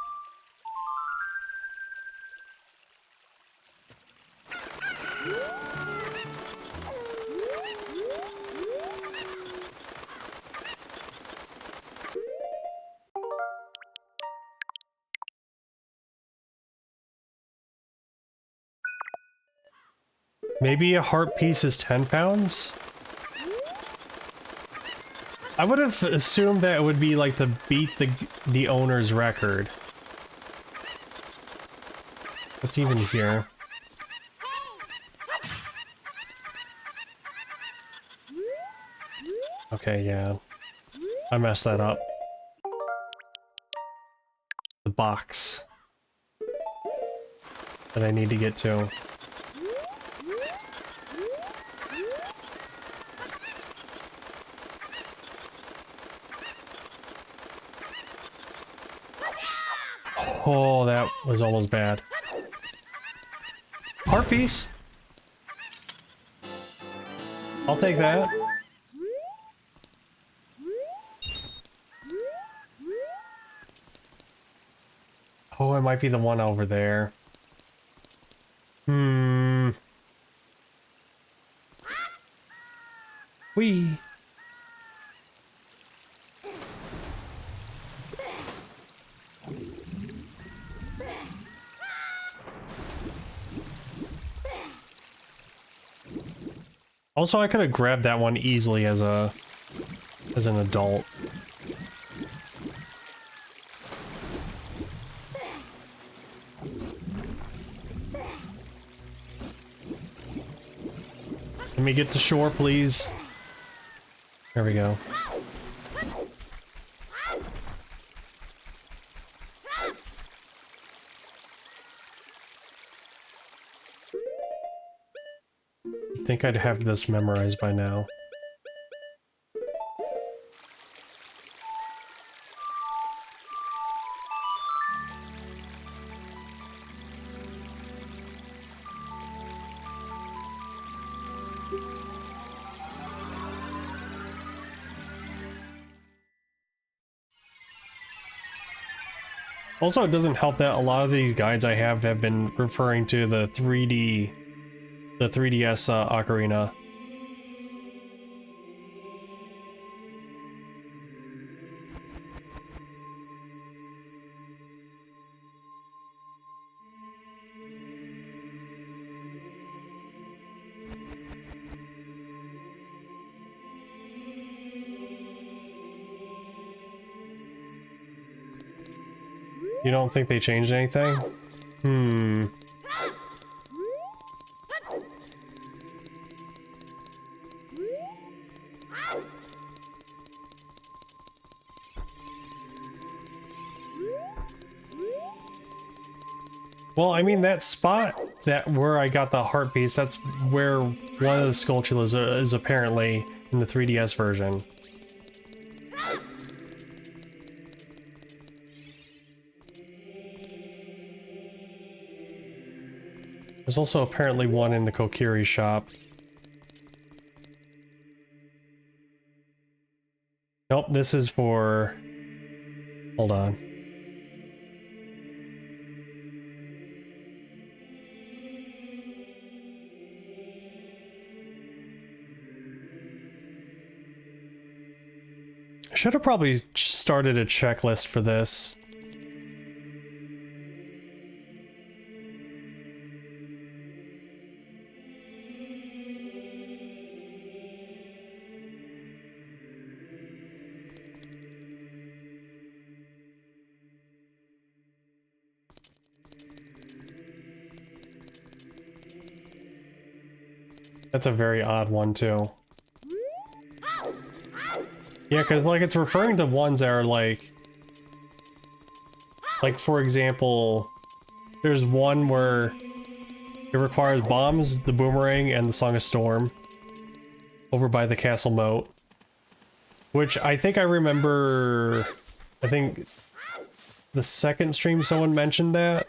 S1: Maybe a heart piece is 10 pounds? I would have assumed that it would be like to beat the owner's record. What's even here? Okay, yeah. I messed that up. The box that I need to get to. Oh, that was almost bad. Heart piece. I'll take that. Oh, it might be the one over there. Whee! Also, I could have grabbed that one easily as an adult. Let me get to shore, please. There we go. I think I'd have this memorized by now. Also, it doesn't help that a lot of these guides I have been referring to the 3DS Ocarina. You don't think they changed anything? Well, I mean, that spot that where I got the heart piece, that's where one of the sculptures is apparently in the 3DS version. There's also apparently one in the Kokiri shop. Nope, this is for... Hold on. I should have probably started a checklist for this. That's a very odd one, too. Yeah, because, like, it's referring to ones that are, like, for example, there's one where it requires bombs, the boomerang, and the Song of Storm over by the castle moat. Which I think I remember... I think the second stream someone mentioned that.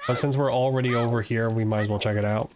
S1: But since we're already over here, we might as well check it out.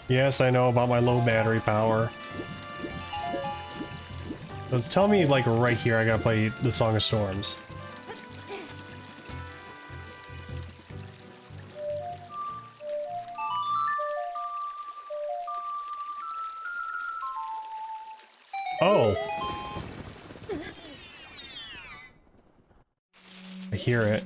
S1: Yes, I know about my low battery power. So tell me, like, right here I gotta play the Song of Storms. Oh! I hear it.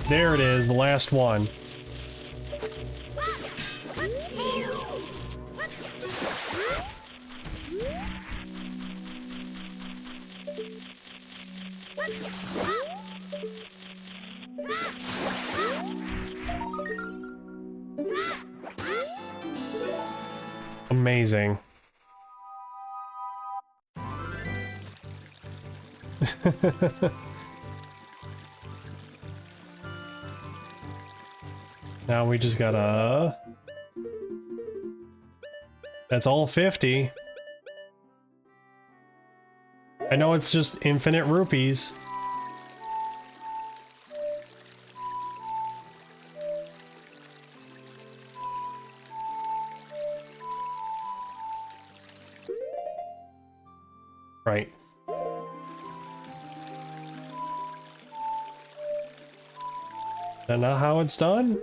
S1: There it is, the last one. Amazing. Now we just gotta... That's all 50. I know it's just infinite rupees. Right. Is that not how it's done?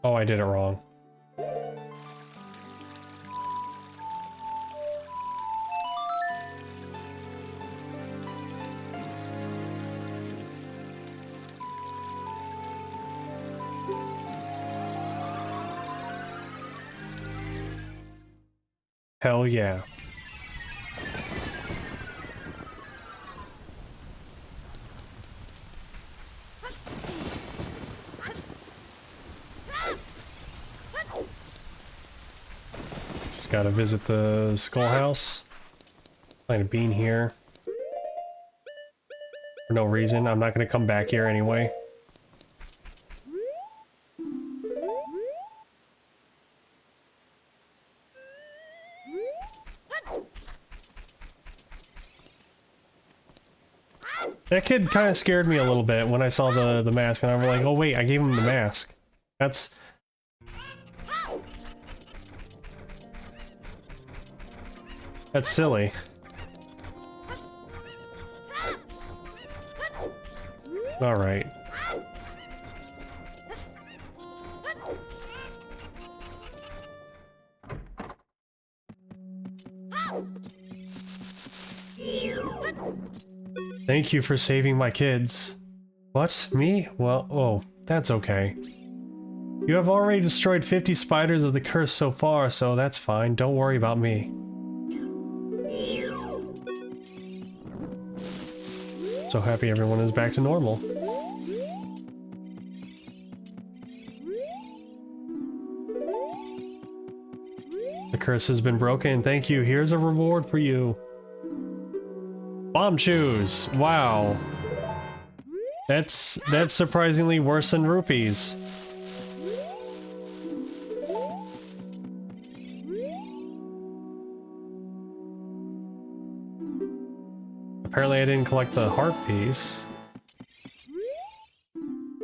S1: Oh, I did it wrong. Hell yeah. Just gotta visit the skull house. Find a bean here. For no reason. I'm not gonna come back here anyway. That kid kind of scared me a little bit when I saw the mask, and I was like, oh wait, I gave him the mask. That's silly. Alright. Thank you for saving my kids. What? Me? Well, oh, that's okay. You have already destroyed 50 spiders of the curse so far, so that's fine. Don't worry about me. So happy everyone is back to normal. The curse has been broken. Thank you. Here's a reward for you. Bomb shoes. Wow. That's surprisingly worse than rupees. Apparently I didn't collect the heart piece.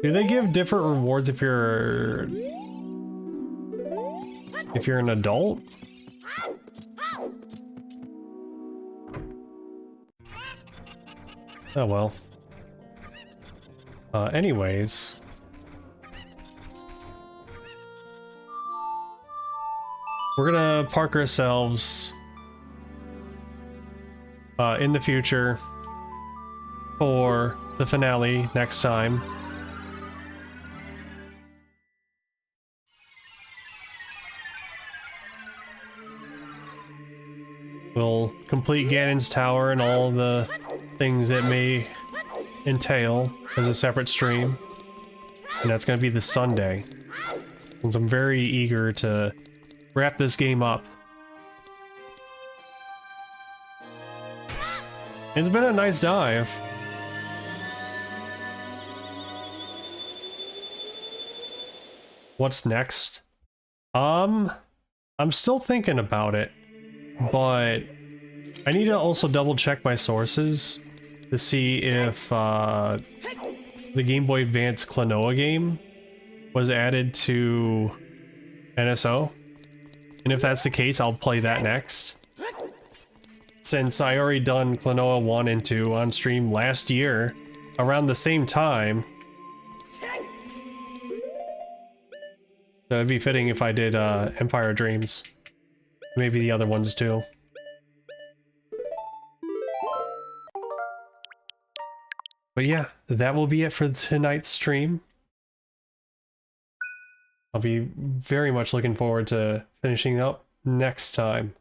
S1: Do they give different rewards if you're an adult? Oh well. Anyways. We're gonna park ourselves in the future for the finale next time. We'll complete Ganon's Tower and all the things it may entail as a separate stream. And that's going to be this Sunday. And I'm very eager to wrap this game up. It's been a nice dive. What's next? I'm still thinking about it, but I need to also double check my sources to see if the Game Boy Advance Klonoa game was added to NSO. And if that's the case, I'll play that next. Since I already done Klonoa 1 and 2 on stream last year, around the same time. So it'd be fitting if I did Empire Dreams. Maybe the other ones too. But yeah, that will be it for tonight's stream. I'll be very much looking forward to finishing up next time.